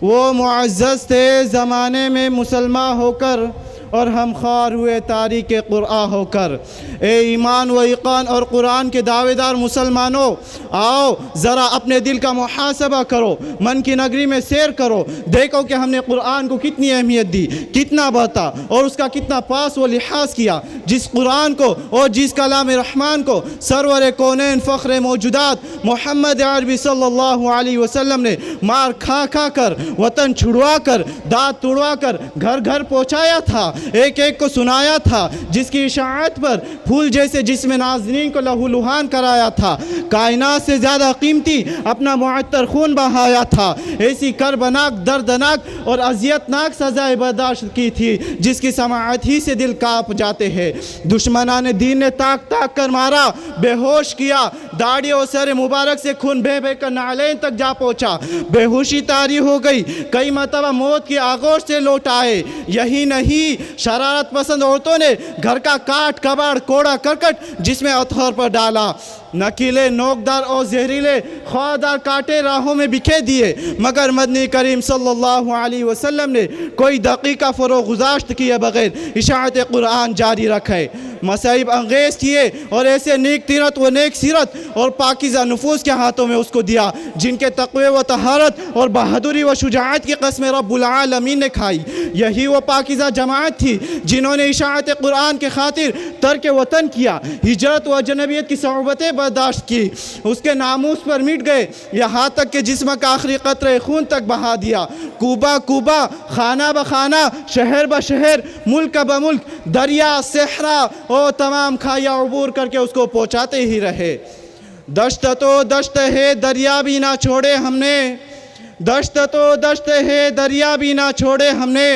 Speaker 7: वो मुअज़्ज़ज़ थे ज़माने में मुसलमान होकर और हम ख़ार हुए तारीक़ क़ुरआन होकर। ए ईमान व इक़ान और कुरान के दावेदार मुसलमानों, आओ ज़रा अपने दिल का मुहासबा करो, मन की नगरी में सैर करो, देखो कि हमने कुरान को कितनी अहमियत दी, कितना बता और उसका कितना पास व लिहाज किया। जिस कुरान को और जिस कलाम रहमान को सरवर कौनैन फ़ख्र मौजूदात मोहम्मद अरबी सल्लल्लाहु अलैहि वसल्लम ने मार खा खा कर, वतन छुड़वा कर, दाँत तुड़वा कर घर घर पहुँचाया था, एक एक को सुनाया था, जिसकी इशाअत पर फूल जैसे जिसमें नाज़रीन को लहूलुहान कराया था, कायनात से ज़्यादा कीमती अपना मुअत्तर खून बहाया था, ऐसी करबनाक दर्दनाक और अज़ियतनाक सज़ाएं बर्दाश्त की थी जिसकी समाअत ही से दिल काँप जाते हैं। दुश्मनान दीन ने ताक ताक कर मारा, बेहोश किया, दाढ़ी और सर मुबारक से खून बह बह कर नालैन तक जा पहुँचा, बेहोशी तारी हो गई, कई मरतबा मौत की आगोश से लौट आए। यही नहीं, शरारत पसंद औरतों ने घर का काट कबाड़ कोड़ा करकट जिसमें अथर पर डाला, नकीले नोकदार और जहरीले ख्वादार कांटे राहों में बिखेर दिए, मगर मदनी करीम सल्लल्लाहु अलैहि वसल्लम ने कोई दकीका फ़रोग़ुज़ाश्त किए बग़ैर इशाअत कुरान जारी रखे, मसाइब अंगेज़ किए और ऐसे नेक तीरत व नेक सीरत और पाकीज़ा नफूस के हाथों में उसको दिया जिनके तक़वे व तहारत और बहादुरी व शुजाअत की कसमें रब्बुल आलमीन ने खाई। यही वो पाकीज़ा जमात थी जिन्होंने इशाअत कुरान के खातिर तर्क वतन किया, हिजरत व अजनबियत की सऊबतें बर्दाश्त की, उसके नामूस पर मिट गए, यहाँ तक कि जिस्म का आखिरी कतरे खून तक बहा दिया। कूबा कूबा, खाना ब खाना, शहर ब शहर, मुल्क ब मुल्क, दरिया सहरा और तमाम खाया अबूर करके उसको पहुँचाते ही रहे। दश्त तो दश्त है दरिया भी ना छोड़े हमने, दश्त तो दश्त है दरिया भी ना छोड़े हमने,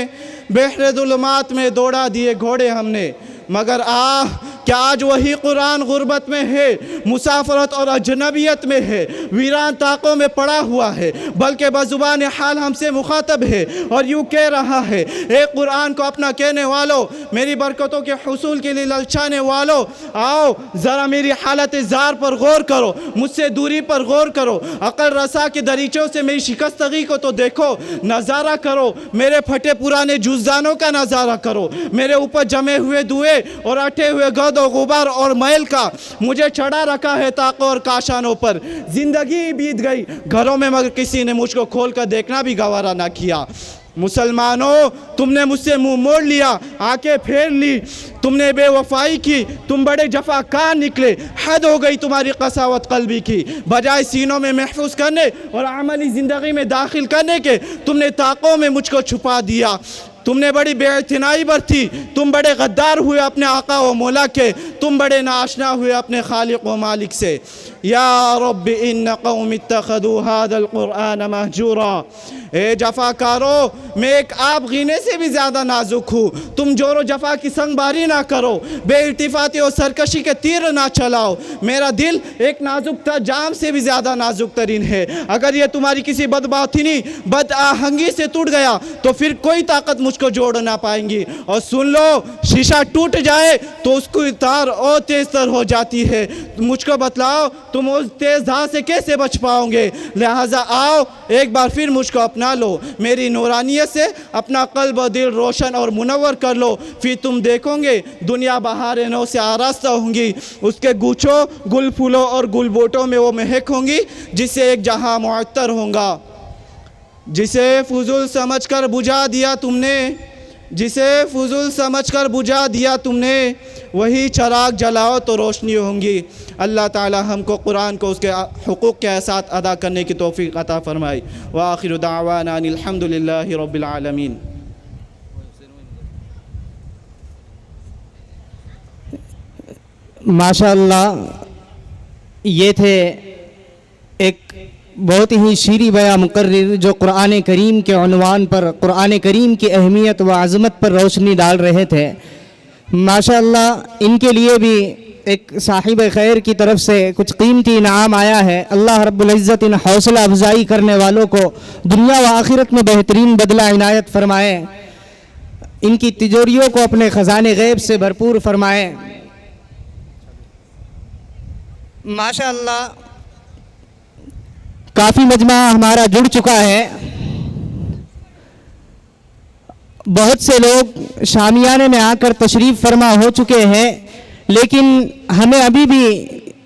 Speaker 7: बहरे ज़ुल्मात में दौड़ा दिए घोड़े हमने, मगर क्या आज वही कुरान गुर्बत में है, मुसाफरत और अजनबियत में है, वीरान ताकों में पड़ा हुआ है, बल्कि बज़ुबान हाल हमसे मुखातब है और यूँ कह रहा है, एक कुरान को अपना कहने वालों, मेरी बरकतों के हुसूल के लिए ललचाने वालों, आओ ज़रा मेरी हालत ज़ार पर गौर करो, मुझसे दूरी पर गौर करो, अकल रसा के दरीचों से मेरी शिकस्तगी को तो देखो, नज़ारा करो, मेरे फटे पुराने जुज़दानों का नज़ारा करो, मेरे ऊपर जमे हुए धुएँ और अटे हुए गद और गुबार और मैल का मुझे चढ़ा रखा है ताकों और काशानों पर। ज़िंदगी बीत गई घरों में मगर किसी ने मुझको खोल कर देखना भी गवारा ना किया। मुसलमानों, तुमने मुझसे मुंह मोड़ लिया, आंखें फेर ली, तुमने बेवफाई की, तुम बड़े जफाकार निकले, हद हो गई तुम्हारी कसावत कल्बी की। बजाय सीनों में महफूज करने और अमली ज़िंदगी में दाखिल करने के तुमने ताकों में मुझको छुपा दिया। तुमने बड़ी बेइत्नाई बरती, तुम बड़े गद्दार हुए अपने आका व मौला के, तुम बड़े नाशना हुए अपने खालिक व मालिक से। या रब्बि इन्न कौम इत्तखदू हादल कुरान महजूरा। ए जफ़ाकारो, मैं एक आप गीने से भी ज़्यादा नाजुक हूँ, तुम जोरो जफ़ा की संगबारी ना करो, बेइल्तिफ़ाती और सरकशी के तीर ना चलाओ। मेरा दिल एक नाजुक जाम से भी ज़्यादा नाजुक तरीन है। अगर ये तुम्हारी किसी बदबातिनी बद आहंगी से टूट गया तो फिर कोई ताकत मुझको जोड़ ना पाएंगी। और सुन लो, शीशा टूट जाए तो उसकी तार और तेज़ तर हो जाती है। मुझको बतलाओ तुम उस तेज़ धार से कैसे बच पाओगे। लिहाजा आओ एक बार फिर मुझको अपना लो, मेरी नूरानियत से अपना कल्ब और दिल रोशन और मुनव्वर कर लो। फिर तुम देखोगे दुनिया बहार नौ से आरास्ता होंगी, उसके गुच्छों, गुल फूलों और गुल बोटों में वो महक होंगी जिससे एक जहां मुअत्तर होगा। जिसे फुजुल समझकर बुझा दिया तुमने, जिसे फुजुल समझकर बुझा दिया तुमने, वही चराग जलाओ तो रोशनी होंगी। अल्लाह ताला हमको कुरान को उसके हुकूक़ के साथ अदा करने की तौफ़ीक़ अता फ़रमाए। व आखिरु दावाना अनिल हम्दुलिल्लाहि रब्बिल आलमीन।
Speaker 3: माशाअल्लाह, ये थे एक बहुत ही शीरी बया मुकर्रिर जो कुरान करीम के उन्वान पर, कुरान करीम की अहमियत व अज़मत पर रोशनी डाल रहे थे। माशाअल्लाह, इनके लिए भी एक साहिब खैर की तरफ से कुछ कीमती इनाम आया है। अल्लाह रब्बुल इज़्ज़त इन हौसला अफजाई करने वालों को दुनिया व आखिरत में बेहतरीन बदला इनायत फरमाए, इनकी तिजोरियों को अपने ख़ज़ाने गैब से भरपूर फरमाए। माशाअल्लाह, काफ़ी मजमा हमारा जुड़ चुका है। बहुत से लोग शामियाने में आकर तशरीफ़ फरमा हो चुके हैं, लेकिन हमें अभी भी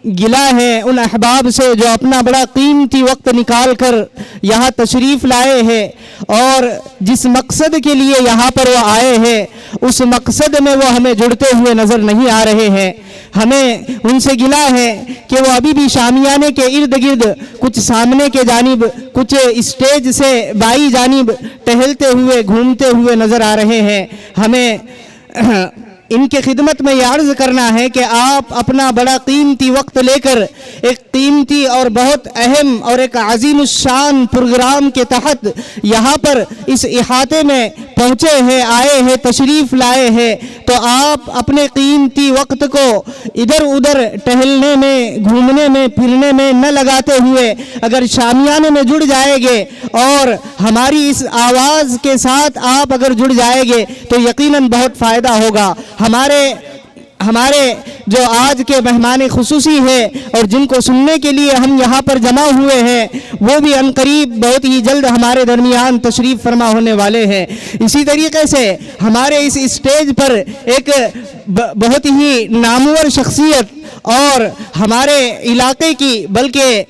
Speaker 3: गिला है उन अहबाब से जो अपना बड़ा कीमती वक्त निकाल कर यहाँ तशरीफ़ लाए हैं और जिस मकसद के लिए यहाँ पर वो आए हैं उस मकसद में वो हमें जुड़ते हुए नज़र नहीं आ रहे हैं। हमें उनसे गिला है कि वो अभी भी शामियाने के इर्द गिर्द कुछ सामने के जानिब, कुछ स्टेज से बाई जानिब टहलते हुए, घूमते हुए नज़र आ रहे हैं। हमें इनके खिदमत में यह अर्ज़ करना है कि आप अपना बड़ा कीमती वक्त लेकर एक कीमती और बहुत अहम और एक अज़ीमुश्शान प्रोग्राम के तहत यहाँ पर इस इहाते में पहुँचे हैं, आए हैं, तशरीफ़ लाए हैं, तो आप अपने कीमती वक्त को इधर उधर टहलने में, घूमने में, फिरने में न लगाते हुए अगर शामियाने में जुड़ जाएंगे और हमारी इस आवाज़ के साथ आप अगर जुड़ जाएंगे तो यकीनन बहुत फ़ायदा होगा। हमारे जो आज के मेहमान खुसूसी है और जिनको सुनने के लिए हम यहाँ पर जमा हुए हैं, वो भी अनकरीब बहुत ही जल्द हमारे दरमियान तशरीफ़ फरमा होने वाले हैं। इसी तरीके से हमारे इस स्टेज पर एक बहुत ही नामवर शख्सियत और हमारे इलाके की बल्कि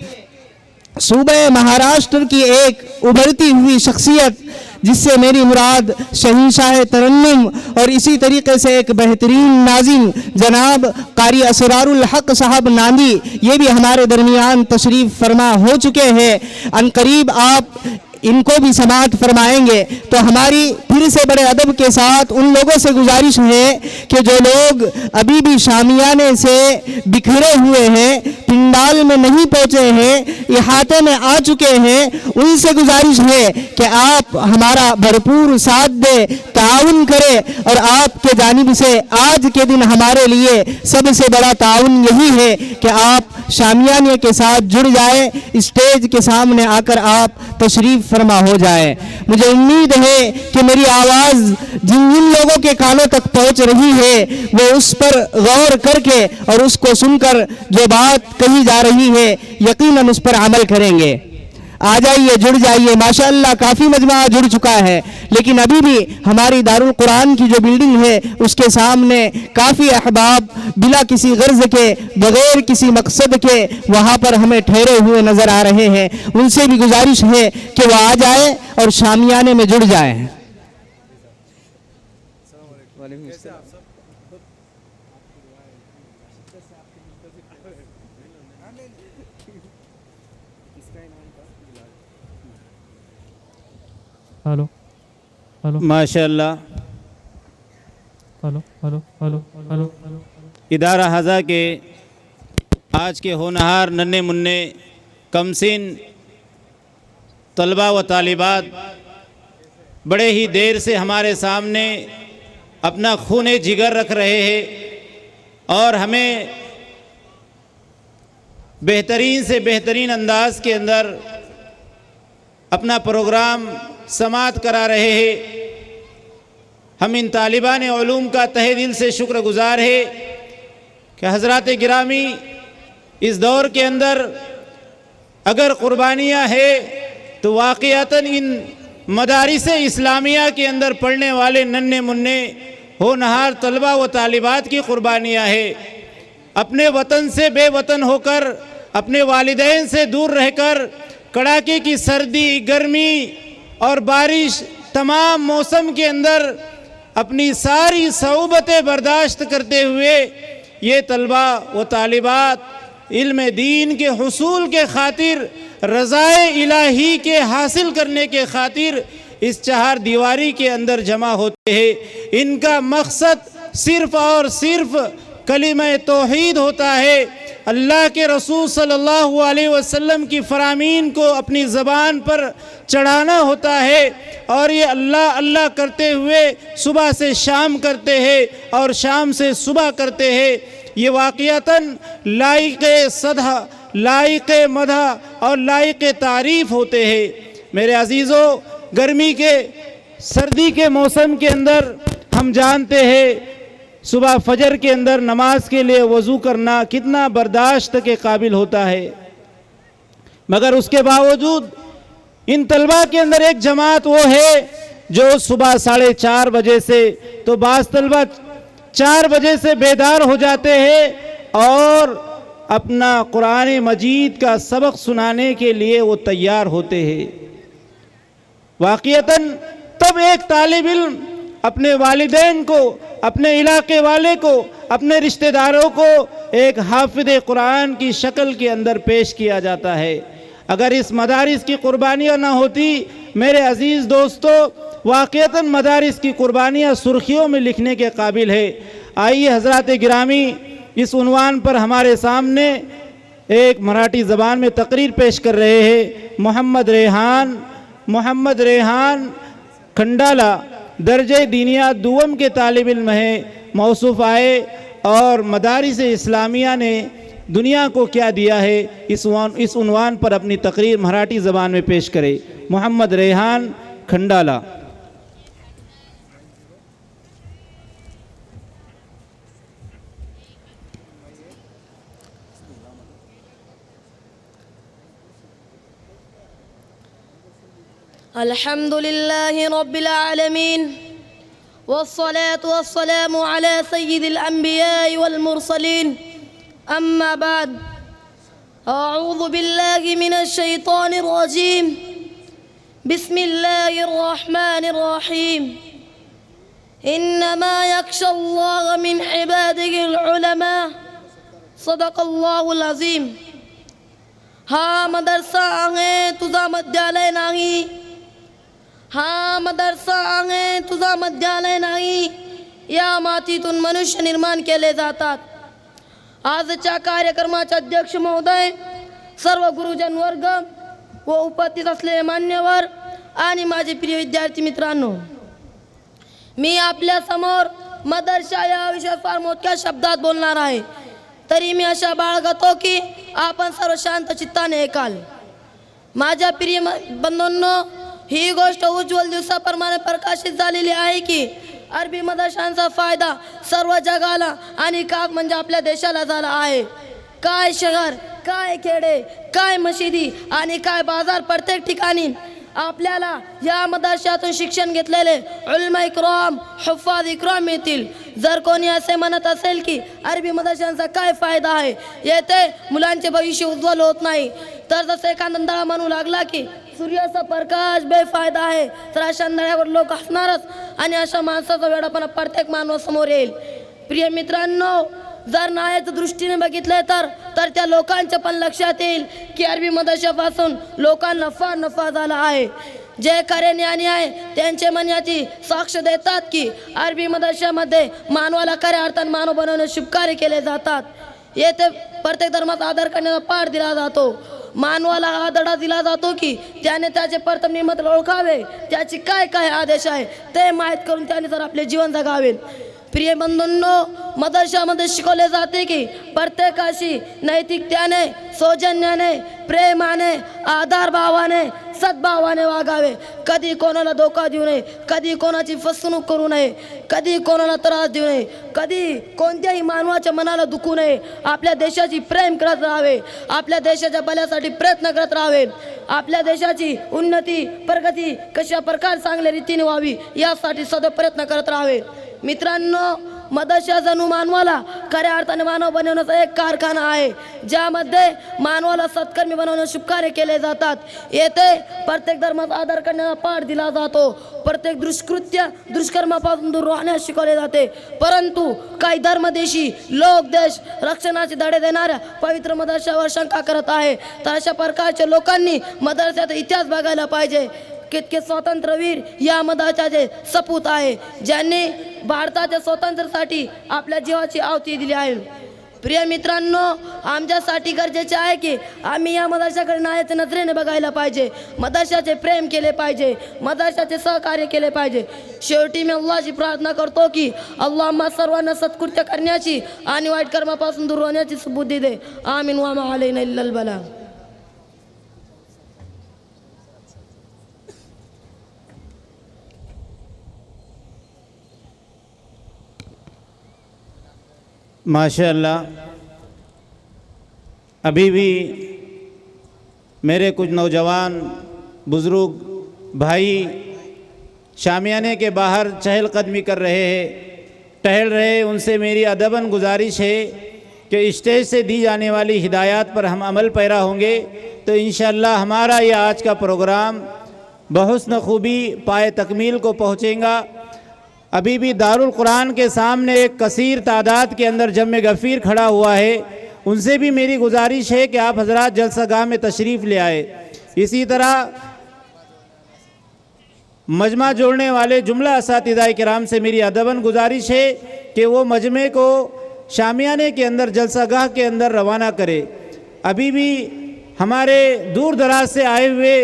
Speaker 3: सूबे महाराष्ट्र की एक उभरती हुई शख्सियत जिससे मेरी मुराद शहींशाह तरन्नुम और इसी तरीके से एक बेहतरीन नाज़िम जनाब कारी असरारुल हक साहब नांदी, ये भी हमारे दरमियान तशरीफ़ फरमा हो चुके हैं। अनकरीब आप इनको भी समाअत फरमाएंगे। तो हमारी फिर से बड़े अदब के साथ उन लोगों से गुजारिश है कि जो लोग अभी भी शामियाने से बिखरे हुए हैं, पिंडाल में नहीं पहुंचे हैं, इहाते में आ चुके हैं, उनसे गुजारिश है कि आप हमारा भरपूर साथ दे, ताउन करें। और आपके जानिब से आज के दिन हमारे लिए सबसे बड़ा ताउन यही है कि आप शामियाने के साथ जुड़ जाए, स्टेज के सामने आकर आप तशरीफ़ फरमा हो जाए। मुझे उम्मीद है कि मेरी आवाज़ जिन जिन लोगों के कानों तक पहुंच रही है वो उस पर गौर करके और उसको सुनकर जो बात कही जा रही है यकीनन उस पर अमल करेंगे। आ जाइए, जुड़ जाइए। माशाअल्लाह काफ़ी मजमा जुड़ चुका है, लेकिन अभी भी हमारी दारुल कुरान की जो बिल्डिंग है उसके सामने काफ़ी अहबाब बिला किसी गर्ज के, बगैर किसी मकसद के वहाँ पर हमें ठहरे हुए नज़र आ रहे हैं। उनसे भी गुजारिश है कि वह आ जाए और शामियाने में जुड़ जाए।
Speaker 8: हेलो हेलो
Speaker 4: माशाअल्लाह
Speaker 8: हेलो हेलो हेलो हेलो
Speaker 4: इदारा हज़ा के आज के होनहार नन्हे मुन्ने कमसिन तलबा व तालिबात बड़े ही देर से हमारे सामने अपना खून जिगर रख रहे हैं और हमें बेहतरीन से बेहतरीन अंदाज के अंदर अपना प्रोग्राम समाअत करा रहे हैं। हम इन तालिबान उलूम का तहे दिल से शुक्रगुजार है कि हज़रात गिरामी इस दौर के अंदर अगर क़ुरबानियाँ है तो वाक़ियतन इन मदारिस इस्लामिया के अंदर पढ़ने वाले नन्हे मुन्ने होनहार तलबा व तालिबात की क़ुरबानियाँ है। अपने वतन से बेवतन होकर, अपने वालिदैन से दूर रहकर, कड़ाके की सर्दी, गर्मी और बारिश तमाम मौसम के अंदर अपनी सारी सऊबतें बर्दाश्त करते हुए ये तलबा व तालिबात इल्म दीन के हुसूल के खातिर, रज़ाए इलाही के हासिल करने के खातिर इस चार दीवारी के अंदर जमा होते हैं। इनका मकसद सिर्फ़ और सिर्फ कलिमा तौहीद होता है। अल्लाह के रसूल सल्लल्लाहु अलैहि वसल्लम की फरामीन को अपनी ज़बान पर चढ़ाना होता है और ये अल्लाह अल्लाह करते हुए सुबह से शाम करते हैं और शाम से सुबह करते हैं। ये वाक़ियतन लाइक़े सदा, लाइक़े मदह और लाइक़े तारीफ़ होते हैं। मेरे अज़ीज़ों, गर्मी के सर्दी के मौसम के अंदर हम जानते हैं सुबह फजर के अंदर नमाज के लिए वज़ू करना कितना बर्दाश्त के काबिल होता है, मगर उसके बावजूद इन तलबा के अंदर एक जमात वो है जो सुबह 4:30 बजे से, तो बाज़ तलबा 4 बजे से बेदार हो जाते हैं और अपना कुरान मजीद का सबक सुनाने के लिए वो तैयार होते हैं। वाक़ियतन तब एक तालिब इल्म अपने वालिदैन को, अपने इलाके वाले को, अपने रिश्तेदारों को एक हाफिज़ कुरान की शक्ल के अंदर पेश किया जाता है। अगर इस मदारिस की कुर्बानियाँ ना होती मेरे अज़ीज़ दोस्तों, वाक़ियतन मदारिस की कुर्बानियाँ सुर्खियों में लिखने के काबिल है। आइए हज़रात गिरामी, इस उन्वान पर हमारे सामने एक मराठी ज़बान में तकरीर पेश कर रहे हैं। मोहम्मद रेहान खंडाला दर्जे दीनिया दुवम के तालिब इल्म है, मौसूफ़ आए और मदारिस इस्लामिया ने दुनिया को क्या दिया है इस उन्वान पर अपनी तकरीर मराठी ज़बान में पेश करे। मोहम्मद रेहान खंडाला।
Speaker 5: अल्हम्दुलिल्लाहि रब्बिल आलमीन वस्सलातु वस्सलामु अला सय्यिदिल अंबिया वल मुरसलीन, अम्मा बाद, अऊज़ु बिल्लाहि मिनश शैतानिर रजीम, बिस्मिल्लाहिर रहमानिर रहीम, इन्नमा यख्शल्लाह मिन इबादिहिल उलमा, सदक़ल्लाहुल अज़ीम। हा मदरसा आहे तुझा मद्यालय नाही,
Speaker 9: हा मदरसा आहे तुझा मध्यालय नाही, या मातीतून मनुष्य निर्माण केले जातात. आजच्या कार्यक्रमाचे अध्यक्ष महोदय, सर्व गुरुजन वर्ग व उपस्थित असलेले मान्यवर आणि माझे प्रिय विद्यार्थी मित्रांनो, मी आपल्या समोर मदरसा या विषयावर फार मोठ्या शब्दात बोलणार आहे. तरी मी आशा बाळगतो की आपण सर्व शांत चित्ताने ऐकाल. माझ्या प्रिय बंधूंनो, ही गोष्ट उज्ज्वल दिवसाप्रमाणे प्रकाशित झालेली आहे की अरबी मदरशांचा फायदा सर्व जगाला आणि का म्हणजे आपल्या देशाला झाला आहे. काय शहर, काय खेडे, काय मशिदी आणि काय बाजार, प्रत्येक ठिकाणी आपल्याला या मदरशातून शिक्षण घेतलेले उलमा इकराम, हुफ्फाज इकराम मिळतील. जर कोणी असे म्हणत असेल की अरबी मदरशांचा काय फायदा आहे, येथे मुलांचे भविष्य उज्ज्वल होत नाही, तर जसे एखादा अंधळा म्हणू लागला की सूर्याचा प्रकाश बेफायदा आहे, तर अशा अंधळ्यावर लोक हसणारच आणि अशा माणसाचा वेडापणा प्रत्येक मानवासमोर येईल. प्रिय मित्रांनो, जर न्यायाच्या दृष्टीने बघितले तर त्या लोकांच्या पण लक्षात येईल की अरबी मदरशापासून लोकांना फार नफा झाला आहे. जे खरे ज्ञानी आहे त्यांचे मन याची साक्ष देतात की अरबी मदरशामध्ये मानवाला खऱ्या अर्थाने मानव बनवणे शुभकार्य केले जातात. येथे प्रत्येक धर्माचा आदर करण्याचा पाठ दिला जातो. मानवाला हा धडा दिला जातो की त्याने त्याचे प्रथम नियम ओळखावे, त्याची काय काय आदेश आहे ते माहीत करून त्याने तर आपले जीवन जगावे. प्रिय बंधूंनो, मदरशामध्ये शिकवले जाते की प्रत्येकाशी नैतिकतेने, सौजन्याने, प्रेमाने, आधार भावाने, सद्भावाने वागावे. कधी कोणाला धोका देऊ नये, कधी कोणाची फसवणूक करू नये, कधी कोणाला त्रास देऊ नये, कधी कोणत्याही मानवाच्या मनाला दुखू नये. आपल्या देशाची प्रेम करत राहावे, आपल्या देशाच्या भल्यासाठी प्रयत्न करत राहावे. आपल्या देशाची उन्नती, प्रगती कशा प्रकारे चांगल्या रीतीने व्हावी यासाठी सदैव प्रयत्न करत राहावे. मित्रांनो, मदरसा जणू मानवाला खऱ्या अर्थाने मानव बनवण्याचा एक कारखाना आहे, ज्यामध्ये मानवाला सत्कर्मी बनवण्याचे शुभकार्य केले जातात. येथे प्रत्येक धर्माचा आदर करण्याचा पाठ दिला जातो. प्रत्येक दुष्कृत्य, दुष्कर्मापासून दूर राहण्यास शिकवले जाते. परंतु काही धर्मदेशी लोक देश रक्षणाचे धडे देणाऱ्या पवित्र मदरशावर शंका करत आहे. तर अशा प्रकारच्या लोकांनी मदरशाचा इतिहास बघायला पाहिजे. कितके स्वातंत्र्यवीर या मदरशाचे सपूत आहे, ज्यांनी भारताच्या स्वातंत्र्यासाठी आपल्या जीवाची आहुती दिली आहे. प्रिय मित्रांनो, आमच्यासाठी गरजेचे आहे की आम्ही या मदरशाकडे न्यायाच्या नजरेने बघायला पाहिजे, मदरशाचे प्रेम केले पाहिजे, मदरशाचे सहकार्य केले पाहिजे. शेवटी मी अल्लाहची प्रार्थना करतो की अल्लाह आम्हा सर्वांना सत्कृत्य करण्याची आणि वाईट कर्मापासून दूर होण्याची सुबुद्धी दे. आमीन व मा अलैना इल्लल बला.
Speaker 4: माशाअल्लाह, अभी भी मेरे कुछ नौजवान बुज़ुर्ग भाई शामियाने के बाहर चहलकदमी कर रहे हैं, टहल रहे. उनसे मेरी अदबन गुजारिश है कि स्टेज से दी जाने वाली हिदायत पर हम अमल पैरा होंगे तो इंशाअल्लाह हमारा ये आज का प्रोग्राम बहुस्न खूबी पाए तकमील को पहुँचेगा. अभी भी दारुल कुरान के सामने एक कसीर तादाद के अंदर जम्मे गफ़ीर खड़ा हुआ है. उनसे भी मेरी गुजारिश है कि आप हजरात जलसागाह में तशरीफ़ ले आए. इसी तरह मजमा जोड़ने वाले जुमला असातिज़ाए किराम से मेरी अदबन गुजारिश है कि वो मजमे को शामियाने के अंदर जलसागाह के अंदर रवाना करे. अभी भी हमारे दूर दराज से आए हुए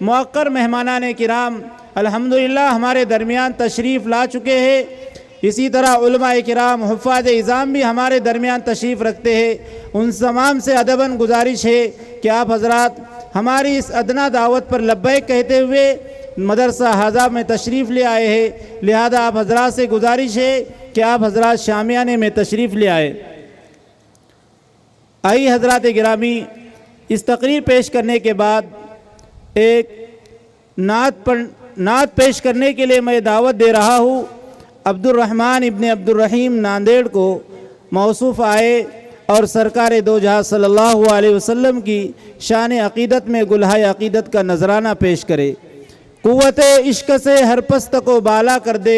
Speaker 4: मुअक्कर मेहमानाने किराम अल्हम्दुलिल्लाह हमारे दरमियान तशरीफ़ ला चुके हैं. इसी तरह उलमाए किराम, हुफ़्फ़ाज़ इज़ाम भी हमारे दरमियान तशरीफ़ रखते हैं. उन तमाम से अदबन गुजारिश है कि आप हजरात हमारी इस अदना दावत पर लब्बैक कहते हुए मदरसा हाजा में तशरीफ़ ले आए हैं. लिहाजा आप हजरात से गुजारिश है कि आप हजरात शामियाने में तशरीफ़ ले आए. आइए हजरात गिरामी, इस तकरीर पेश करने के बाद एक नात पेश करने के लिए मैं दावत दे रहा हूँ अब्दुर्रहमान इब्ने अब्दुर्रहीम नांदेड़ को. मौसूफ़ आए और सरकार दो जहां सल्लल्लाहु अलैहि वसल्लम की शान अक़ीदत में गुलहाए अक़ीदत का नजराना पेश करे. क़ुव्वते इश्क से हर पस्त को बाला कर दे,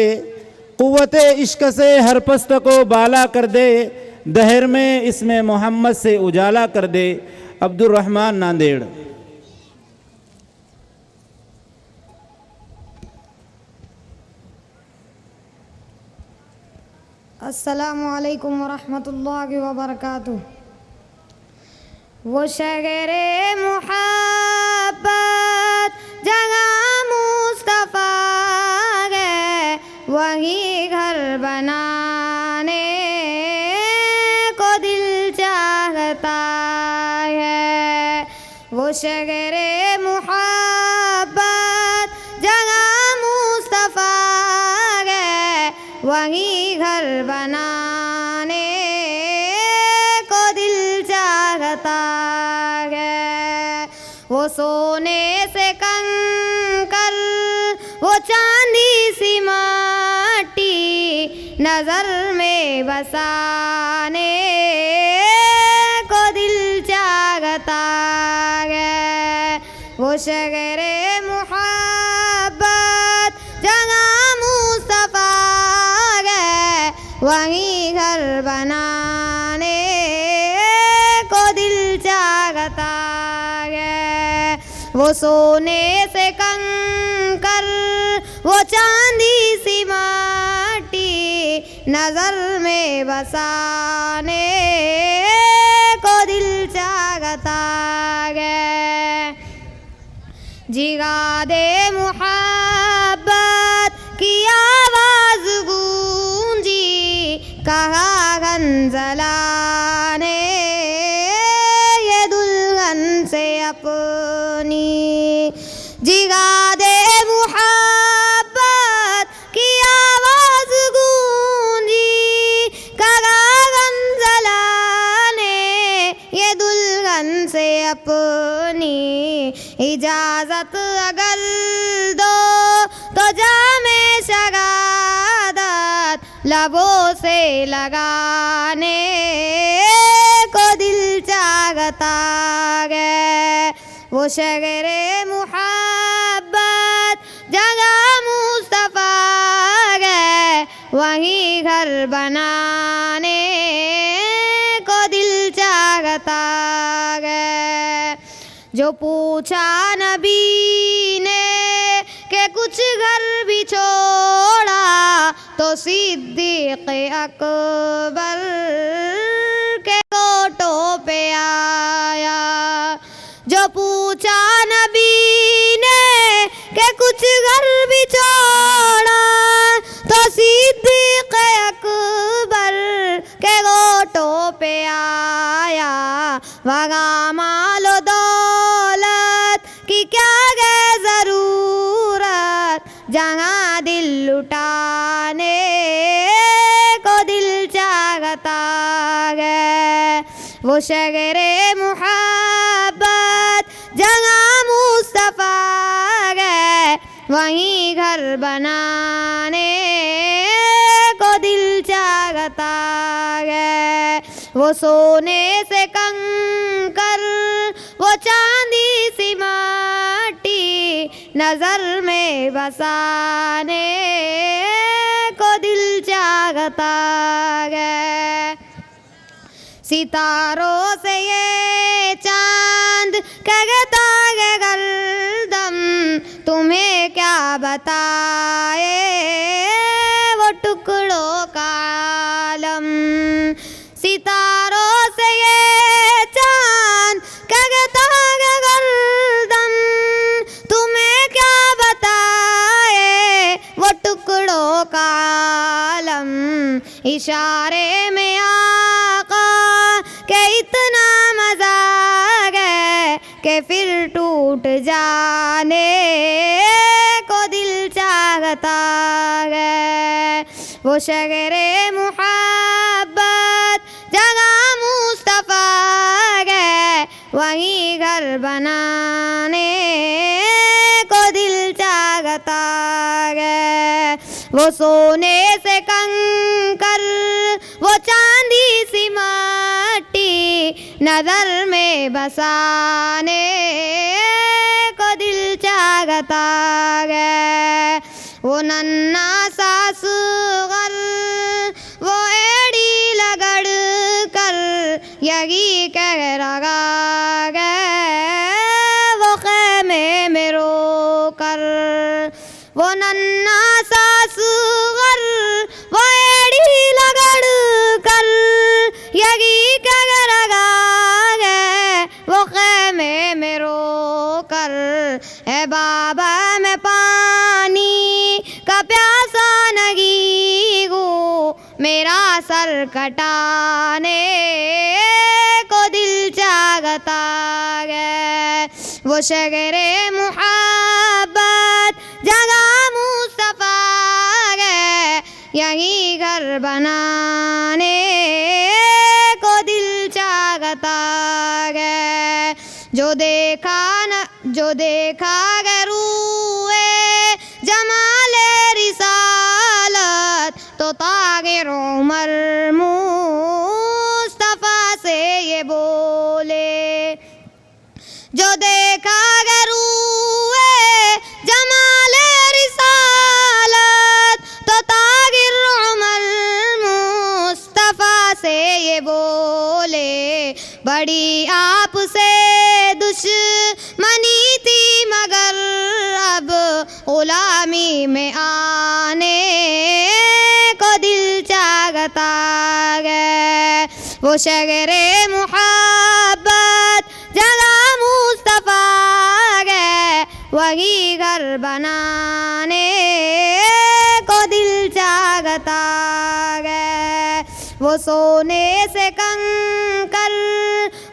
Speaker 4: क़ुव्वते इश्क से हर पस्त को बाला कर दे, दहर में इसमें मोहम्मद से उजाला कर दे. अब्दुर्रहमान नांदेड़.
Speaker 6: अस्सलामुअलैकुम वरहमतुल्लाहि वबरकातुह। वो शगरे मुहब्बत जगह मुस्तफ़ा गए, वही घर बनाने को दिल चाहता है। वो शगरे मुहब्बत जगह मुस्तफ़ा गए, वही घर बनाने को दिल चाहता है। वो सोने से कंकर, वो चांदी सी माटी, नजर में बसाने को दिल चाहता है। वो शगरे मुहब्बत जगह मुस्तफ़ा गए, वही घर बनाने को दिल चाहता है। वो सोने से कंकर, वो चांदी सी माटी, नजर में बसाने को दिल चाहता है। जिगादे मुहब्बत की आवाज गूंजी, कहा गंजला ने ये दुल्हन से अपनी। जिगादे मुहब्बत की आवाज गूंजी, कहा गंजला ने ये दुल्हन से अपनी। इजाजत अगर दो तो जामे शगादत लबों से लगाने को दिल चाहता है। वो शगरे मुहब्बत जगह मुस्तफ़ा गए, वही घर बनाने को दिल चाहता है। जो पूछा नबी ने कि कुछ घर भी छोड़ा, तो सिद्दीक़ अकबर के कोटों पे आया। जो पूछा नबी ने कि कुछ घर भी छोड़ा, तो सिद्दीक़ अकबर के कोटों पे आया। वहाँ मालो दौलत की क्या है ज़रूरत, जहाँ दिल लुटाने को दिल चाहता है। वो शगरे मुहब्बत जगह मुस्तफ़ा गए, वही घर बनाने को दिल चाहता है। वो सोने से कंकर, वो चांदी सी माटी, नजर में बसाने को दिल चाहता है। सितारों से ये चांद कहता है गर्दम, तुम्हें क्या बताए वो टुकड़ों का आलम। सितारों से ये चांद कहता है गर्दम, तुम्हें क्या बताए वो टुकड़ों का आलम। इशारे में आका के इतना मजा है कि फिर टूट जाने को दिल चाहता है। वो शगरे मुहब्बत जगह मुस्तफ़ा गए, वही घर बनाने को दिल चाहता है। वो सोने से कंकर, वो चांदी सी माटी, नजर में बसाने को दिल चाहता है। वो नन्ना सासुगर, वो एड़ी लगड़ कर यही कह रहा है, वो खेमे में रो कर। वो नन्ना सासुगर, वो एड़ी लगड़ कर, है बाबा मैं पानी का प्यासा नहीं हूँ, मेरा सर कटाने को दिल चाहता है। वो शगरे मुहब्बत जगह मुस्तफा है, यही घर बनाने को दिल चाहता है। जो देखा गरूए जमाले रिसालत, तो तागिर उमर मुस्तफा से ये बोले। जो देखा गरूए जमाले रिसालत, तो तागिर उमर मुस्तफा से ये बोले। बड़ी आपसे दुश्मनी थी मगर अब गुलामी में आने को दिल चाहता है। वो शगरे मुहब्बत जगह मुस्तफा है, वही घर बनाने को दिल चाहता है। वो सोने से कंकर,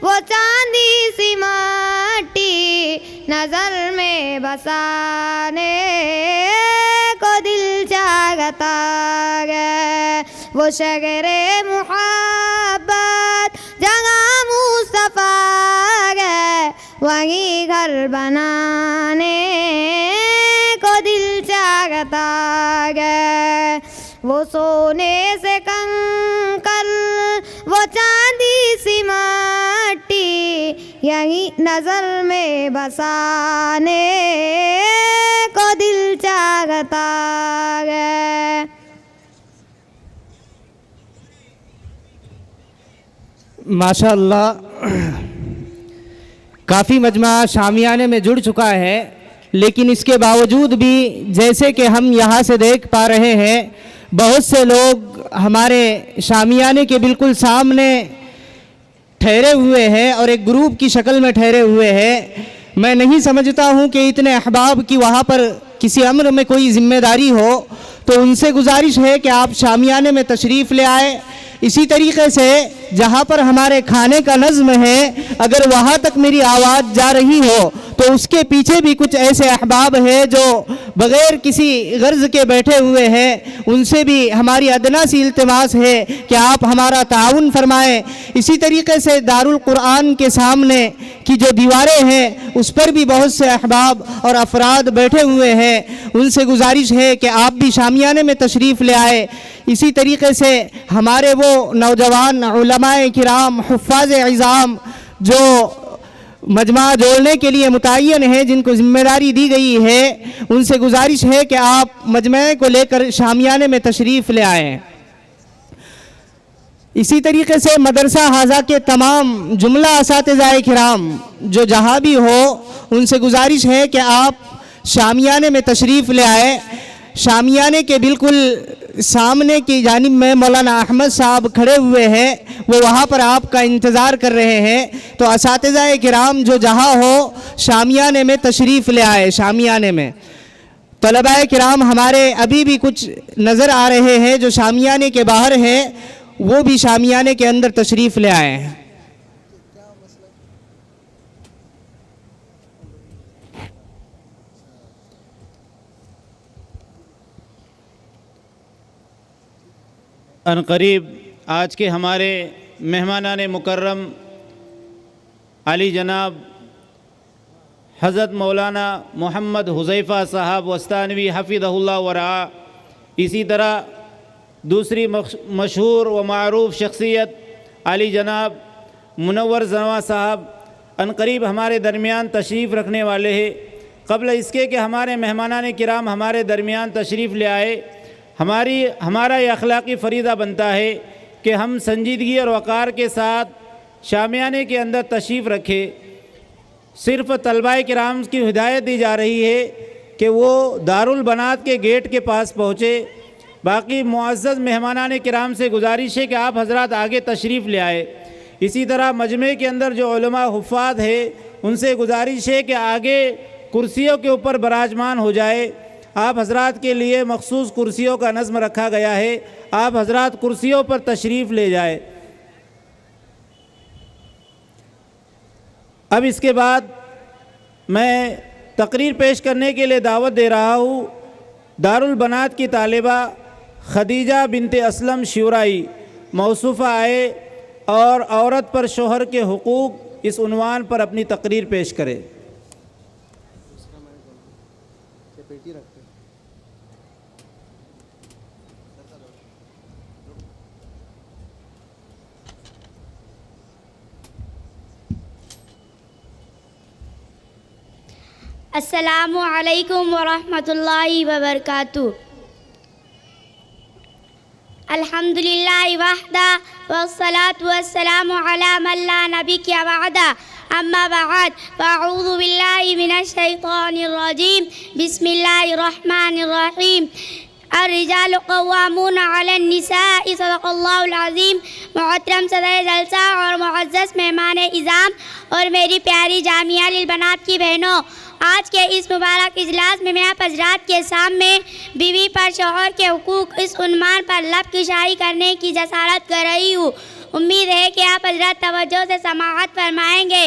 Speaker 6: वो चांदी सी मट्टी, नजर में बसाने को दिल चाहता है। वो शगरे मुहब्बत जगह मुस्तफा है, वही घर बनाने को दिल चाहता है। वो सोने से कंकर, वो चांदी सी मट्टी, यही नजर में बसाने को दिल चाहता है।
Speaker 3: माशाअल्लाह, काफ़ी मजमा शामियाने में जुड़ चुका है, लेकिन इसके बावजूद भी जैसे कि हम यहाँ से देख पा रहे हैं, बहुत से लोग हमारे शामियाने के बिल्कुल सामने ठहरे हुए हैं और एक ग्रुप की शक्ल में ठहरे हुए हैं। मैं नहीं समझता हूँ कि इतने अहबाब की वहाँ पर किसी अम्र में कोई ज़िम्मेदारी हो, तो उनसे गुजारिश है कि आप शामियाने में तशरीफ़ ले आए। इसी तरीके से जहाँ पर हमारे खाने का नज़्म है, अगर वहाँ तक मेरी आवाज़ जा रही हो तो उसके पीछे भी कुछ ऐसे अहबाब हैं जो बग़ैर किसी गर्ज के बैठे हुए हैं। उनसे भी हमारी अदना सी इल्तिमास है कि आप हमारा ताउन फरमाएँ। इसी तरीके से दारुल कुरान के सामने की जो दीवारें हैं उस पर भी बहुत से अहबाब और अफराद बैठे हुए हैं। उनसे गुजारिश है कि आप भी शामियाने में तशरीफ़ ले आए। इसी तरीके से हमारे वो नौजवान उलमाए किराम, हुफ़्फ़ाज़ इज़ाम जो मजमा जोड़ने के लिए मुतय्यन है, जिनको ज़िम्मेदारी दी गई है, उनसे गुजारिश है कि आप मजमे को लेकर शामियाने में तशरीफ़ ले आएँ। इसी तरीके से मदरसा हाजा के तमाम जुमला असातिज़ाए किराम जो जहाँ भी हो, उनसे गुजारिश है कि आप शामियाने में तशरीफ़ ले आए। शामियाने के बिल्कुल सामने की जानिब में मौलाना अहमद साहब खड़े हुए हैं, वो वहाँ पर आपका इंतज़ार कर रहे हैं। तो असातिज़ाए किराम जो जहाँ हो, शामियाने में तशरीफ़ ले आए। शामियाने में तलबाए किराम हमारे अभी भी कुछ नज़र आ रहे हैं जो शामियाने के बाहर हैं, वो भी शामियाने के अंदर तशरीफ़ ले आए हैं।
Speaker 4: अनकरीब आज के हमारे मेहमानान मुकर्रम अली जनाब हज़रत मौलाना मोहम्मद हुज़ैफ़ा साहब वस्तानवी हफ़िज़हुल्लाह वरा, इसी तरह दूसरी मशहूर व मारूफ़ शख्सियत अली जनाब मुनव्वर ज़रवा साहब अनकरीब हमारे दरमियान तशरीफ़ रखने वाले हैं। क़ब्ल इसके कि हमारे मेहमानान किराम हमारे दरमियान तशरीफ़ ले आए, हमारा ये अखलाक़ी फ़रीज़ा बनता है कि हम संजीदगी और वक़ार के साथ शामियाने के अंदर तशरीफ़ रखें। सिर्फ़ तलबाए किराम की हिदायत दी जा रही है कि वो दारुल बनात के गेट के पास पहुँचे। बाकी मुअज़्ज़ज़ मेहमानान किराम से गुजारिश है कि आप हज़रात आगे तशरीफ़ ले आए। इसी तरह मजमे के अंदर जो उलमा हुफ़्फ़ाज़ है उनसे गुजारिश है कि आगे कुर्सियों के ऊपर विराजमान हो जाए। आप हजरात के लिए मखसूस कुर्सियों का नज़्म रखा गया है, आप हजरात कुर्सियों पर तशरीफ़ ले जाए। अब इसके बाद मैं तकरीर पेश करने के लिए दावत दे रहा हूँ दारुल बनात की तालिबा खदीजा बिनते असलम शिवराई मौसूफ़ा आए और औरत पर शोहर के हुकूक इस उन्वान पर अपनी तकरीर पेश करे।
Speaker 5: अस्सलामु अलैकुम वरहमतुल्लाहि वबरकातुहू। अल्हम्दुलिल्लाहि वहदा वस्सलातु वस्सलामु अला मन ला नबिय्य बअदा अम्मा बअद फअऊज़ु बिल्लाहि मिनश शैतानिर रजीम बिस्मिल्लाहिर रहमानिर रहीम अर्रिजालु क़व्वामूना अलन निसाइ सदक़ल्लाहुल अज़ीम। मोहतरम सदर जलसा और मुअज़्ज़ज़ मेहमान इज़ाम और मेरी प्यारी जामिया लिल बनात की बहनों, आज के इस मुबारक इजलास में मैं आप हजरात के सामने बीवी पर शौहर के हुकूक इस उन्मान पर लब की शाही करने की जसारत कर रही हूँ। उम्मीद है कि आप हजरात तवज्जो से समाअत फरमाएंगे।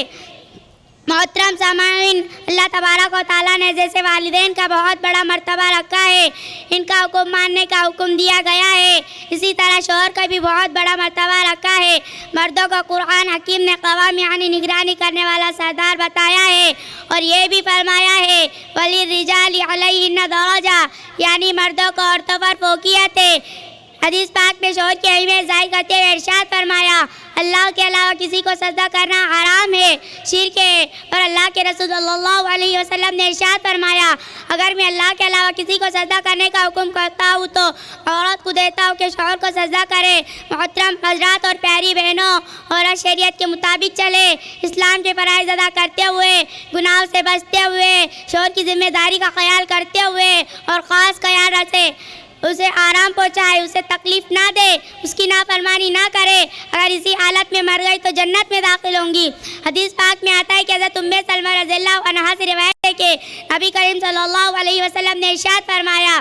Speaker 5: मोहतरम सामाईन, अल्लाह तबारक व तआला ने जैसे वालिदैन का बहुत बड़ा मर्तबा रखा है, इनका हुक्म मानने का हुक्म दिया गया है, इसी तरह शौहर का भी बहुत बड़ा मर्तबा रखा है। मर्दों को कुरान हकीम ने क़वाम यानी निगरानी करने वाला सरदार बताया है और ये भी फरमाया है वलिर्रिजालि अलैहिन्ना दरजा, यानी मर्दों को औरतों पर फौकियत है। हदीस पाक में शौहर की अहमियत ज़ाहिर करते हुए इरशाद फरमाया अल्लाह के अलावा किसी को सजदा करना हराम है, शिर्क है। और अल्लाह के रसूल सल्लल्लाहु अलैहि वसल्लम ने इरशाद फरमाया अगर मैं अल्लाह के अलावा किसी को सजदा करने का हुक्म करता हूँ तो औरत को देता हूँ कि शौहर को सजदा करे। मोहतरम हजरात और प्यारी बहनों, औरत शरीयत के मुताबिक चले, इस्लाम के फ़राइज़ अदा करते हुए, गुनाह से बचते हुए, शौहर की जिम्मेदारी का ख्याल करते हुए और ख़ास ख्याल रखे, उसे आराम पहुँचाए, उसे तकलीफ़ ना दे, उसकी नाफरमानी ना करे। अगर इसी हालत में मर गई तो जन्नत में दाखिल होंगी। हदीस पाक में आता है कि हज़रत उम्मे सलमा रज़ियल्लाहु अन्हा से रिवायत है कि नबी करीम सल्लल्लाहु अलैहि वसल्लम ने इरशाद फरमाया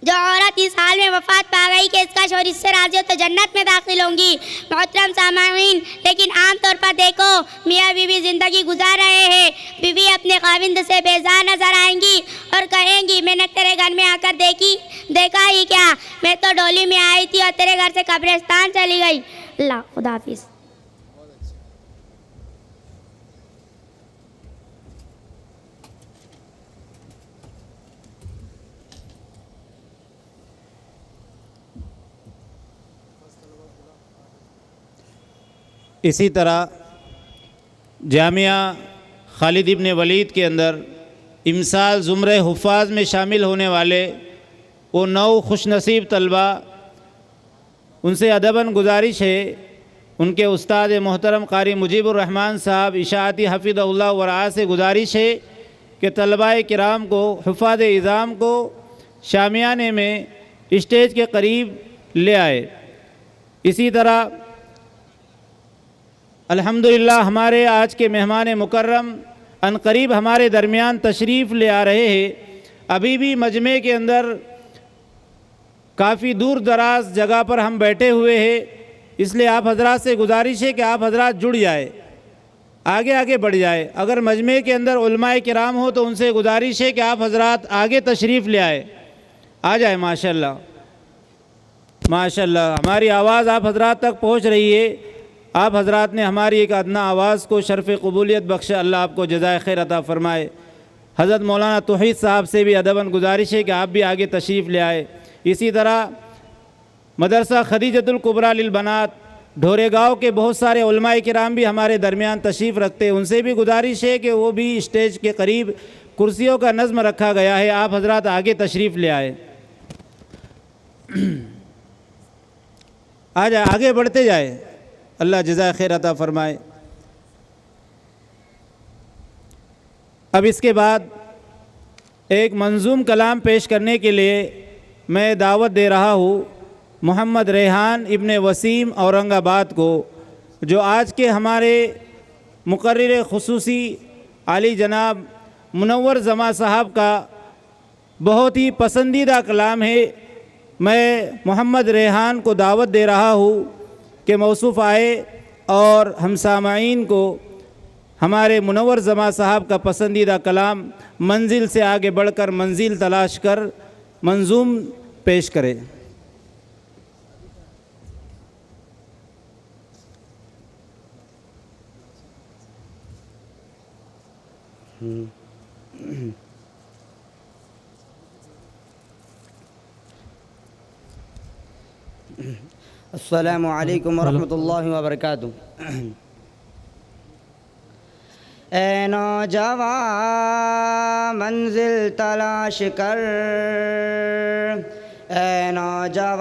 Speaker 5: जो औरत इस हाल में वफ़ात पा गई कि इसका शौहर इससे राज़ी हो तो जन्नत में दाखिल होंगी। मोहतरम सामाईन, लेकिन आम तौर पर देखो मियाँ बीवी ज़िंदगी गुजार रहे हैं, बीवी अपने खाविंद से बेजार नज़र आएंगी और कहेंगी मैंने तेरे घर में आकर देखा ही क्या, मैं तो डोली में आई थी और तेरे घर से कब्रिस्तान चली गई। अल्लाह खुदा हाफिज़।
Speaker 4: इसी तरह जामिया खालिद इब्न वलीद के अंदर इमसाल ज़ुमरे हुफ़ाज़ में शामिल होने वाले वो 9 खुशनसीब तलबा, उनसे अदबन गुजारिश है, उनके उस्ताद मोहतरम कारी मुजीबुर रहमान साहब इशाअती हफ़िज़हुल्लाह व रआ से गुजारिश है कि तलबाए किराम को, हुफ़ाज़ इज़ाम को शामियाने में स्टेज के करीब ले आए। इसी तरह अल्हम्दुलिल्लाह हमारे आज के मेहमान मुकर्रम अनकरीब हमारे दरमियान तशरीफ़ ले आ रहे हैं। अभी भी मजमे के अंदर काफ़ी दूर दराज जगह पर हम बैठे हुए हैं, इसलिए आप हजरात से गुजारिश है कि आप हजरात जुड़ जाए, आगे आगे बढ़ जाए। अगर मजमे के अंदर उलमाए किराम हो तो उनसे गुजारिश है कि आप हजरात आगे तशरीफ़ ले आए, आ जाए। माशाल्लाह माशाल्लाह, हमारी आवाज़ आप हजरात तक पहुँच रही है। आप हजरात ने हमारी एक अदना आवाज़ को शर्फ़ कबूलियत बख्शे, अल्लाह आपको जज़ाए खैर अता फ़रमाए। हज़रत मौलाना तौहीद साहब से भी अदबन गुजारिश है कि आप भी आगे तशरीफ़ ले आए। इसी तरह मदरसा खदीजतुल कुबरा लिल बनात ढोरेगांव के बहुत सारे उलमाए किराम भी हमारे दरमियान तशरीफ़ रखते हैं, उनसे भी गुजारिश है कि वो भी स्टेज के करीब कुर्सियों का नज़्म रखा गया है, आप हजरात आगे तशरीफ़ ले आए। आ जाए, आगे बढ़ते जाए, अल्लाह जज़ाए खैर अता फ़रमाए। अब इसके बाद एक मंजूम कलाम पेश करने के लिए मैं दावत दे रहा हूँ मोहम्मद रेहान इब्ने वसीम औरंगाबाद को, जो आज के हमारे मुकर्रिर खुसूसी आली जनाब मुनव्वर जमा साहब का बहुत ही पसंदीदा कलाम है। मैं मोहम्मद रेहान को दावत दे रहा हूँ कि मौसूफ़ आए और हम सामाईन को हमारे मुनव्वर जमा साहब का पसंदीदा कलाम मंजिल से आगे बढ़कर मंजिल तलाश कर मंजूम पेश करें।
Speaker 10: अस्सलामु अलैकुम वरहमतुल्लाहि वबरकातुहू। ऐ नौजवान मंजिल तलाश कर, ऐ नौजवान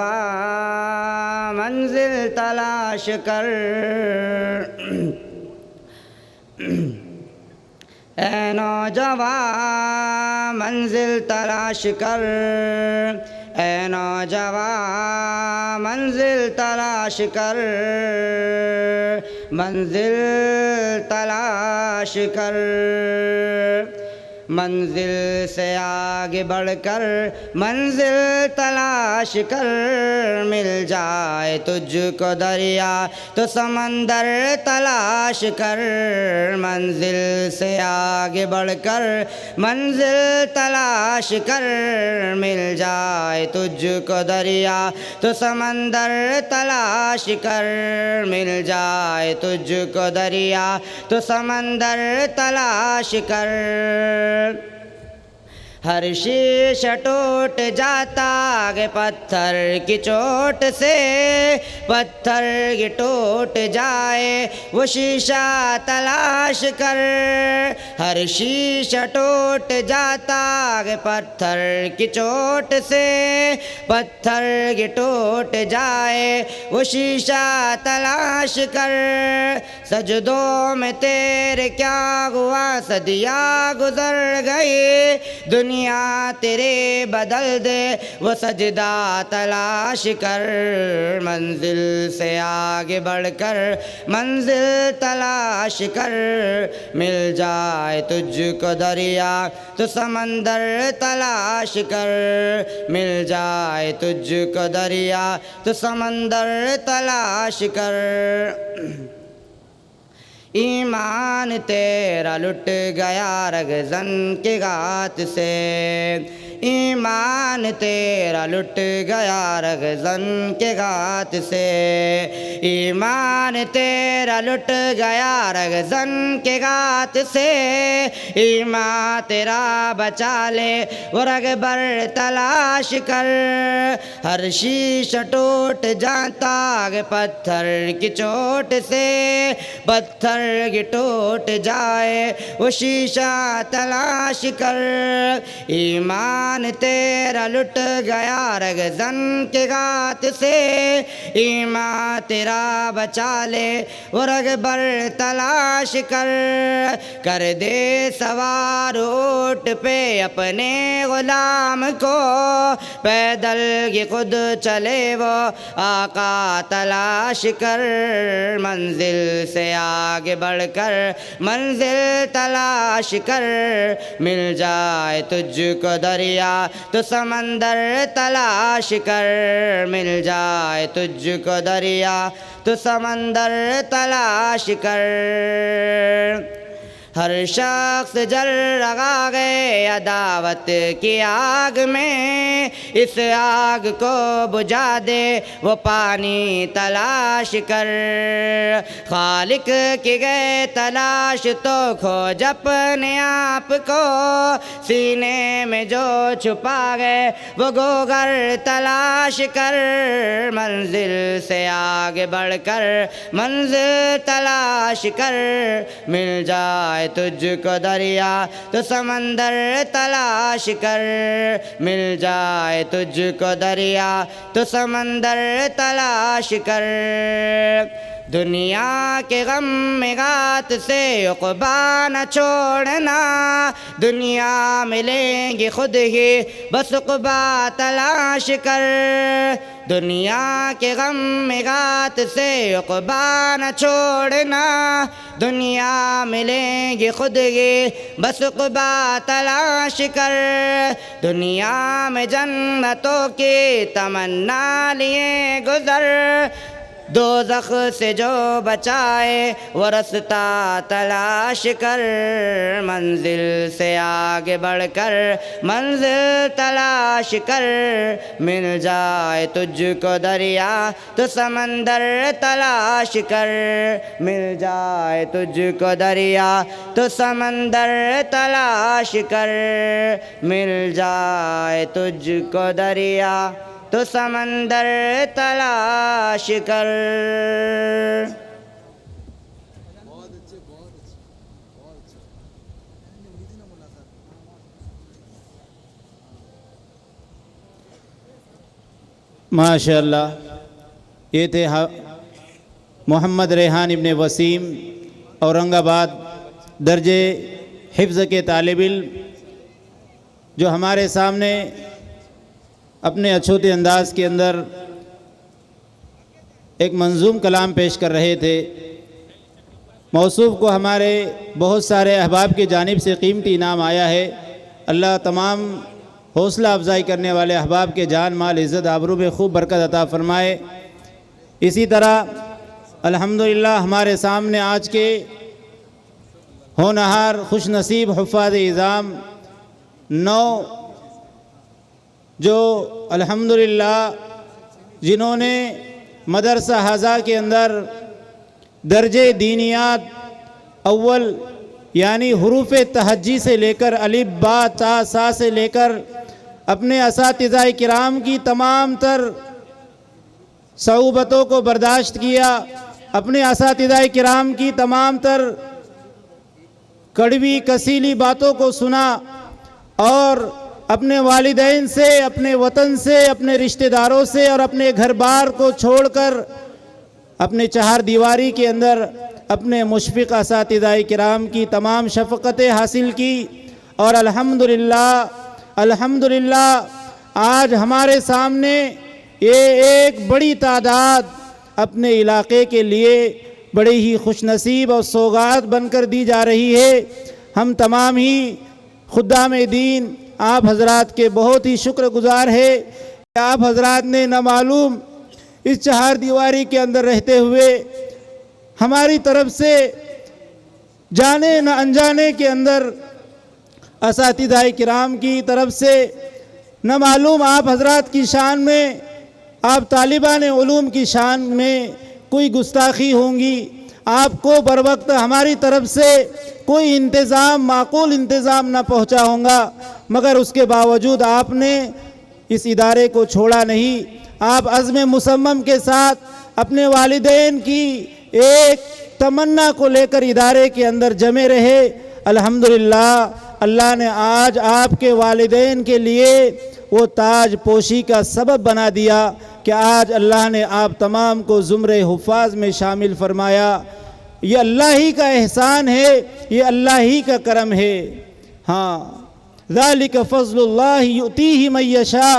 Speaker 10: मंजिल तलाश कर, ऐ नौजवान मंजिल तलाश कर, ऐ नौजवान मंजिल तलाश कर, मंजिल तलाश कर। मंजिल से आगे बढ़कर मंजिल तलाश कर, मिल जाए तुझको दरिया तो समंदर तलाश कर। मंजिल से आगे बढ़कर मंजिल तलाश कर, मिल जाए तुझको दरिया तो समंदर तलाश कर, मिल जाए तुझको दरिया तो समंदर तलाश कर। हर शीशा टूट जाता है पत्थर की चोट से, पत्थर की टूट जाए वो शीशा तलाश कर। हर शीशा टूट जाता है पत्थर की चोट से, पत्थर की टूट जाए वो शीशा तलाश कर। सजदों में तेरे क्या हुआ, सदियाँ गुजर गई, दुनिया तेरे बदल दे वो सजदा तलाश कर। मंजिल से आगे बढ़कर मंजिल तलाश कर, मिल जाए तुझको दरिया तो समंदर तलाश कर, मिल जाए तुझको दरिया तो समंदर तलाश कर। ईमान तेरा लुट गया रगज़न के घात से, ईमान तेरा लुट गया रगज़न के घात से, ईमान तेरा लुट गया रगज़न के घात से। ईमान तेरा बचा ले वो रगबर तलाश कर। हर शीशा टूट जाता है पत्थर की चोट से, पत्थर की टूट जाए वो शीशा तलाश कर। ईमान तेरा लुट गया रगज़न के घात से, ईमान तेरा बचा ले वो रगबर तलाश कर। कर दे सवार ऊंट पे अपने गुलाम को, पैदल की खुद चले वो आका तलाश कर। मंजिल से आगे बढ़कर मंजिल तलाश कर, मिल जाए तुझको दरिया तो समंदर तलाश कर, मिल जाए तुझको दरिया तो समंदर तलाश कर। हर शख्स जल लगा गए अदावत की आग में, इस आग को बुझा दे वो पानी तलाश कर। खालिक की गए तलाश तो खोज अपने आप को, सीने में जो छुपा गए वो गोगर तलाश कर। मंजिल से आगे बढ़कर मंजिल तलाश कर, मिल जाए तुझको दरिया तो समंदर तलाश कर, मिल जाए तुझको दरिया तो समंदर तलाश कर। दुनिया के गम में घात से उक़बा न छोड़ना, दुनिया मिलेंगी खुद ही बस उक़बा तलाश कर। दुनिया के गम मिगात से उक़बा न छोड़ना, दुनिया मिलेगी खुद ये बस उक़बा तलाश कर, दुनिया में जन्नतों की तमन्ना लिए गुज़र, दोज़ख से जो बचाए वो रास्ता तलाश कर, मंजिल से आगे बढ़कर मंजिल तलाश कर, मिल जाए तुझको दरिया तो समंदर तलाश कर, मिल जाए तुझको दरिया तो समंदर तलाश कर, मिल जाए तुझको दरिया तो समंदर तलाश कर।
Speaker 4: माशाअल्लाह, ये थे मोहम्मद रेहान इब्ने वसीम, औरंगाबाद, दर्जे हिफ्ज़ के तालिब इल्म, जो हमारे सामने अपने अछूते अंदाज़ के अंदर एक मंजूम कलाम पेश कर रहे थे। मौसूफ़ को हमारे बहुत सारे अहबाब की जानिब से कीमती इनाम आया है। अल्लाह तमाम हौसला अफजाई करने वाले अहबाब के जान माल इज़्ज़त आबरू में खूब बरकत अता फ़रमाए। इसी तरह अल्हम्दुलिल्लाह हमारे सामने आज के होनहार खुश नसीब हुफ़ाज़ इज़ाम 9 जो अल्हम्दुलिल्लाह जिन्होंने मदरसा हज़ा के अंदर दर्जे दीनियात अव्वल यानी हुरूफ़ तहज्जी से लेकर अलिफ बा ता सा से लेकर अपने असातिज़ाए किराम की तमाम तर सऊबतों को बर्दाश्त किया, अपने असातिज़ाए किराम की तमाम तर कड़वी कसीली बातों को सुना और अपने वालिदैन से, अपने वतन से, अपने रिश्तेदारों से और अपने घर बार को छोड़कर अपने चार दीवारी के अंदर अपने मुशफ़िक़ असातिज़ाए किराम की तमाम शफ़क़तें हासिल की। और अल्हम्दुलिल्लाह अल्हम्दुलिल्लाह आज हमारे सामने ये एक बड़ी तादाद अपने इलाक़े के लिए बड़ी ही खुशनसीब और सौगात बनकर दी जा रही है। हम तमाम ही खुद्दाम दीन आप हज़रात के बहुत ही शुक्रगुज़ार है कि आप हज़रात ने न मालूम इस चार दीवारी के अंदर रहते हुए हमारी तरफ से जाने न अनजाने के अंदर असातिज़ाए किराम की तरफ से न मालूम आप हज़रात की शान में, आप तालिबान उलूम की शान में कोई गुस्ताखी होंगी, आपको बर वक्त हमारी तरफ से कोई इंतज़ाम माकूल इंतज़ाम न पहुँचा होगा, मगर उसके बावजूद आपने इस इदारे को छोड़ा नहीं। आप अज़्म मुसम्मम के साथ अपने वालिदैन की एक तमन्ना को लेकर इदारे के अंदर जमे रहे। अल्हम्दुलिल्लाह अल्लाह ने आज आपके वालिदैन के लिए वो ताज पोशी का सबब बना दिया कि आज अल्लाह ने आप तमाम को ज़ुमरे हुफ़ाज़ में शामिल फरमाया। ये अल्लाह ही का एहसान है, ये अल्लाह ही का करम है। हाँ, ज़ालिका फ़ज़लुल्लाह युतीही मन यशा,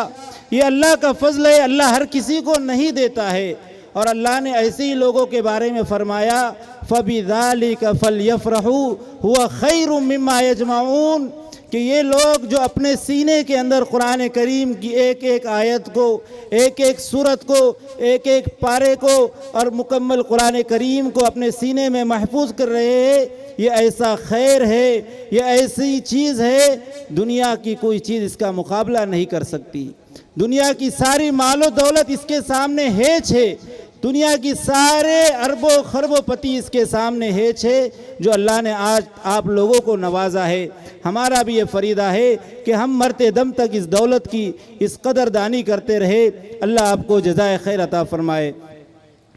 Speaker 4: ये अल्लाह का फ़ज़ल है, अल्लाह हर किसी को नहीं देता है। और अल्लाह ने ऐसे ही लोगों के बारे में फ़रमाया फ़बिज़ालिका फ़लयफ़रहू हुवा खैरुम मिम्मा यजमाऊन, कि ये लोग जो अपने सीने के अंदर कुरान करीम की एक एक आयत को, एक एक सूरत को, एक एक पारे को और मुकम्मल कुरान करीम को अपने सीने में महफूज कर रहे हैं, ये ऐसा खैर है, ये ऐसी चीज़ है दुनिया की कोई चीज़ इसका मुकाबला नहीं कर सकती। दुनिया की सारी मालो दौलत इसके सामने हेच है, दुनिया की सारे अरबों खरबों पति इसके सामने हेच है जो अल्लाह ने आज आप लोगों को नवाजा है। हमारा भी ये फरीदा है कि हम मरते दम तक इस दौलत की इस कदरदानी करते रहे। अल्लाह आपको जज़ाए खैर अता फ़रमाए।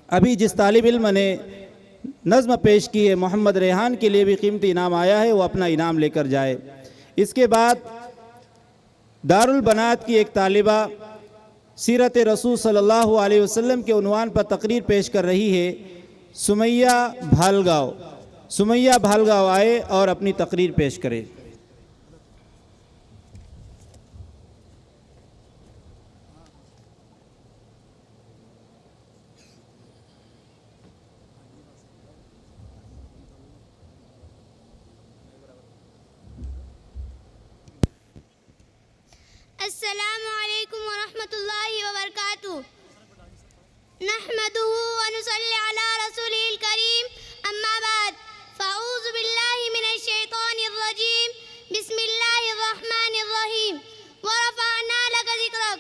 Speaker 4: अभी जिस तालिब इल्म ने नज़्म पेश की है, मोहम्मद रेहान के लिए भी कीमती इनाम आया है, वो अपना इनाम लेकर जाए। इसके बाद दारुल बनात की एक तालिबा सीरत रसूल सल्लल्लाहु अलैहि वसल्लम के उन्वान पर तकरीर पेश कर रही है। सुमैया भालगांव, सुमैया भालगांव आए और अपनी तकरीर पेश करे।
Speaker 5: नहमदुहु व नुसल्ली अला रसूलिल करीम अम्मा बाद फ़अऊज़ु बिल्लाहि मिनश शैतानिर रजीम बिस्मिल्लाहिर रहमानिर रहीम व रफ़अना लका ज़िक्रक।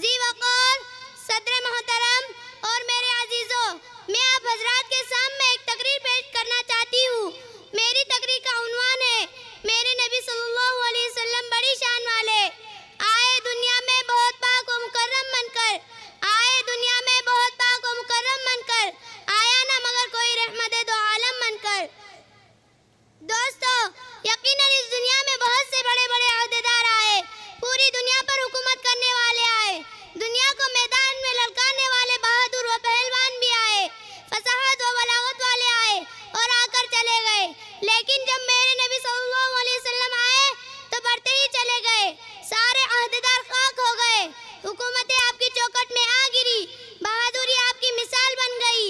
Speaker 5: ज़ी वक़ार सदर मोहतरम और मेरे अजीज़ों, मैं आप हज़रात के सामने एक तकरीर पेश करना चाहती हूँ। मेरी तकरीर का उन्वान है मेरे नबी सल्लल्लाहु अलैहि वसल्लम बड़ी शान वाले आए दुनिया में बहुत पाक व मुकर्रम बनकर, आए दुनिया में बहुत पाक व मुकर्रम बनकर, आया ना मगर कोई रहमत दो आलम बनकर। दोस्तों, यकीनन इस दुनिया में बहुत से बड़े बड़े अहदेदार आए, पूरी दुनिया पर हुकूमत करने वाले आए, दुनिया को मैदान में ललकारने वाले बहादुर व पहलवान भी आए, फसाहत व बलागत वाले आए और आकर चले गए। लेकिन जब मेरे नबी सल्लल्लाहु अलैहि वसल्लम आए तो बढ़ते ही चले गए, सारे अहदेदार खाक हो गए, हुकूमतें आपकी चौखट में आ गिरी, बहादुरी आपकी मिसाल बन गई,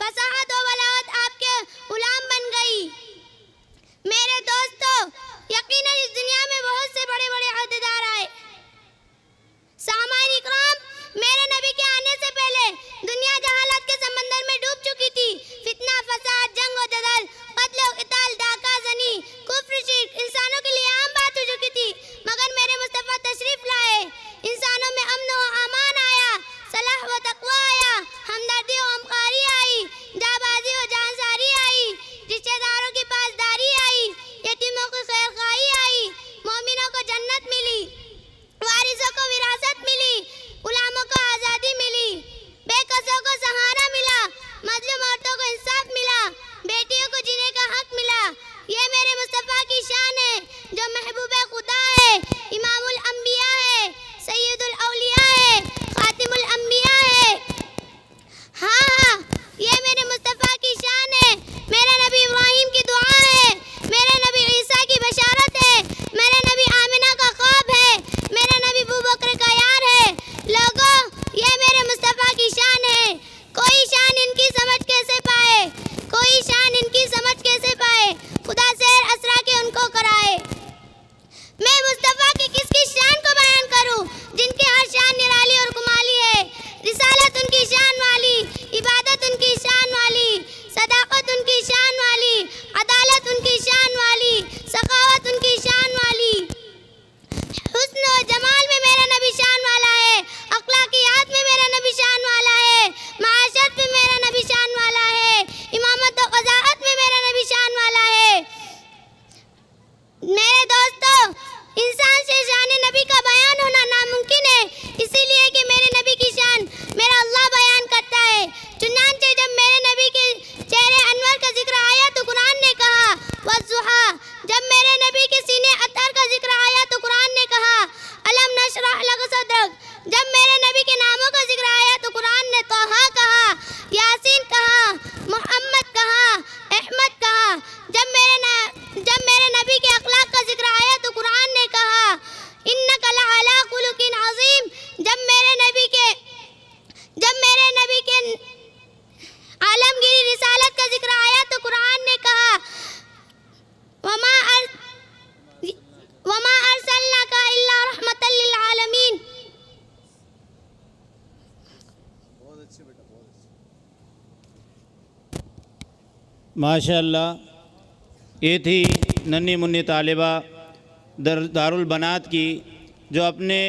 Speaker 5: फसाहत व बलागत आपके गुलाम बन गई। मेरे दोस्तों, यकीनन इस दुनिया में बहुत से बड़े बड़े अहदेदार आए। सामाईन इकराम, मेरे नबी के आने से पहले दुनिया जहालत के समंदर में डूब चुकी थी। फितना, फसाद, जंग व जदल, कत्ल व क़िताल, डाका, ज़नी, कुफ्र, शिर्क इंसानों के लिए आम बात हो चुकी थी। मगर मेरे मुस्तफ़ा तशरीफ लाए, इंसानों में अमन व अमान आया, सलाह व तक़वा आया, हमदर्दी व हमकारी आई, जाबाजी व जानसारी आई, रिश्तेदारों की पासदारी आई, यतीमों की खैरखाई आई, मोमिनों को जन्नत मिली, वारिसों को विरासत मिली, गुलामों को आज़ादी मिली, बेकसों को सहारा मिला, मजलूम औरतों को इंसाफ मिला, बेटियों को जीने का हक मिला। ये मेरे मुस्तफ़ा की शान है जो महबूब खुदा है, इमामुल अंबिया है, सैयदुल औलिया है, खातिमुल अंबिया है। हाँ, ये मेरे मुस्तफ़ा की शान है, मेरे नबी इब्राहिम की दुआ है, मेरे नबी ईसा की बशारत है, मेरे नबी आमिना का ख्वाब है, मेरे नबी अबू बकर का यार है। लोगों, ये मेरे मुस्तफ़ा की शान है, कोई शान इनकी समझ कैसे पाए, कोई शान इनकी समझ कैसे पाए, खुदा सैर असरा के उनको कराए। मैं मुस्तफ़ा की किसकी शान को बयान करूं जिनकी हर शान निराली और कमाली है। रिसालत उनकी शान वाली, इबादत उनकी शान वाली, सदाकत उनकी शान वाली, अदालत उनकी शान वाली, सखावत उनकी शान वाली, हुस्न और जमाल में मेरा नबी शान वाला है, अखलाकियात में मेरा नबी शान वाला है, माशरत में मेरा नबी शान वाला है, इमामत और क़ज़ाअत में मेरा नबी शान वाला है। मेरे दोस्तों, इंसान से शान नबी का बयान होना नामुमकिन है, इसीलिए कि मेरे नबी की शान मेरा अल्लाह बयान करता है। चुनांचे जब मेरे नबी के चेहरे अनवर का जिक्र आया तो कुरान ने कहा वज़्ज़ुहा, जब मेरे नबी के सीने अतर का जिक्र आया तो कुरान ने कहा अलम नशरह लक सदरक, जब मेरे नबी के नामों का जिक्र आया तो कुरान ने तोहा कहा, यासीन कहा, मोहम्मद कहा, अहमद कहा। जब मेरे नबी के अखलाक का जिक्र आया तो कुरान ने कहा इन्नका लअला खुलुकिन अज़ीम, जब मेरे नबी के आलमगीरी रिसालत का जिक्र आया तो कुरान ने कहा वमा अरसलनाका इल्ला रहमतल लिल आलमीन।
Speaker 4: माशाअल्लाह, ये थी नन्ही मुन्नी तालिबा दारुल बनात की, जो अपने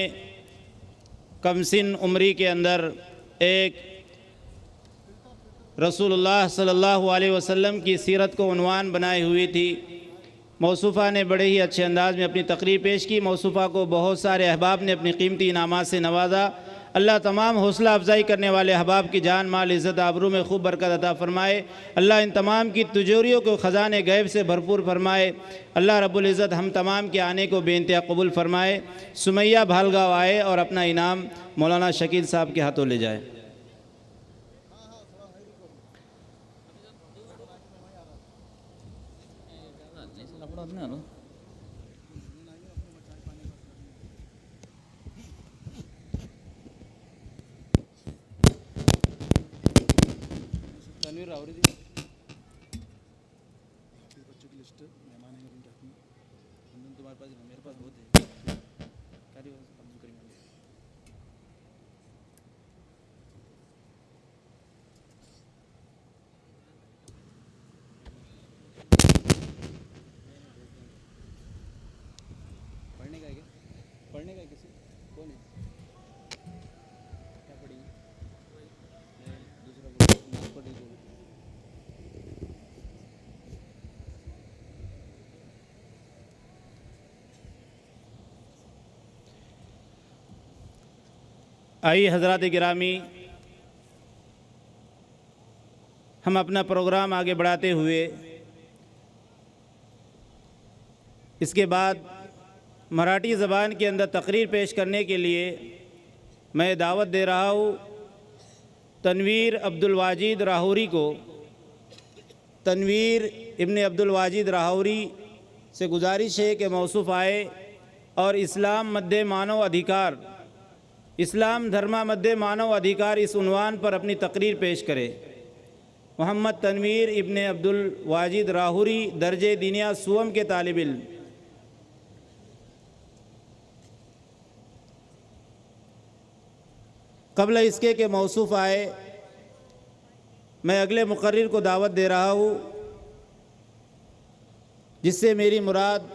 Speaker 4: कमसिन उम्री के अंदर एक रसूलुल्लाह सल्लल्लाहु अलैहि वसल्लम की सीरत को उन्वान बनाई हुई थी। मौसूफ़ा ने बड़े ही अच्छे अंदाज़ में अपनी तकरीर पेश की। मौसूफ़ा को बहुत सारे अहबाब ने अपनी कीमती इनामात से नवाजा। अल्लाह तमाम हौसला अफजाई करने वाले अहबाब की जान माल इज़्ज़त आबरू में खूब बरकत अता फ़रमाए। अल्लाह इन तमाम की तिजोरियों को ख़ज़ाने गैब से भरपूर फरमाए। अल्लाह रब्बुल इज़्ज़त हम तमाम के आने को बेइंतहा कबूल फरमाए। सुमैया भालगाँव आए और अपना इनाम मौलाना शकील साहब के हाथों ले जाए। आइए हज़रात गिरामी, हम अपना प्रोग्राम आगे बढ़ाते हुए इसके बाद मराठी ज़बान के अंदर तकरीर पेश करने के लिए मैं दावत दे रहा हूँ तनवीर अब्दुल वाजिद राहौरी को। तनवीर इब्ने अब्दुल वाजिद राहौरी से गुजारिश है कि मौसूफ़ आए और इस्लाम मध्य मानव अधिकार, इस्लाम धर्मा मध्य मानव अधिकार इस उन्वान पर अपनी तकरीर पेश करे। मोहम्मद तनवीर इब्ने अब्दुल वाजिद राहौरी दर्जे दीनिया सुवम के तालिब इल्म। क़ब्ल इसके के मौसूफ़ आए, मैं अगले मुक़र्रिर को दावत दे रहा हूँ जिससे मेरी मुराद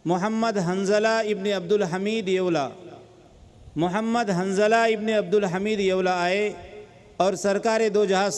Speaker 4: मोहम्मद हंज़ला इब्ने अब्दुल हमीद येवला, मोहम्मद हंज़ला इब्ने अब्दुल हमीद येवला आए और सरकार दो जहां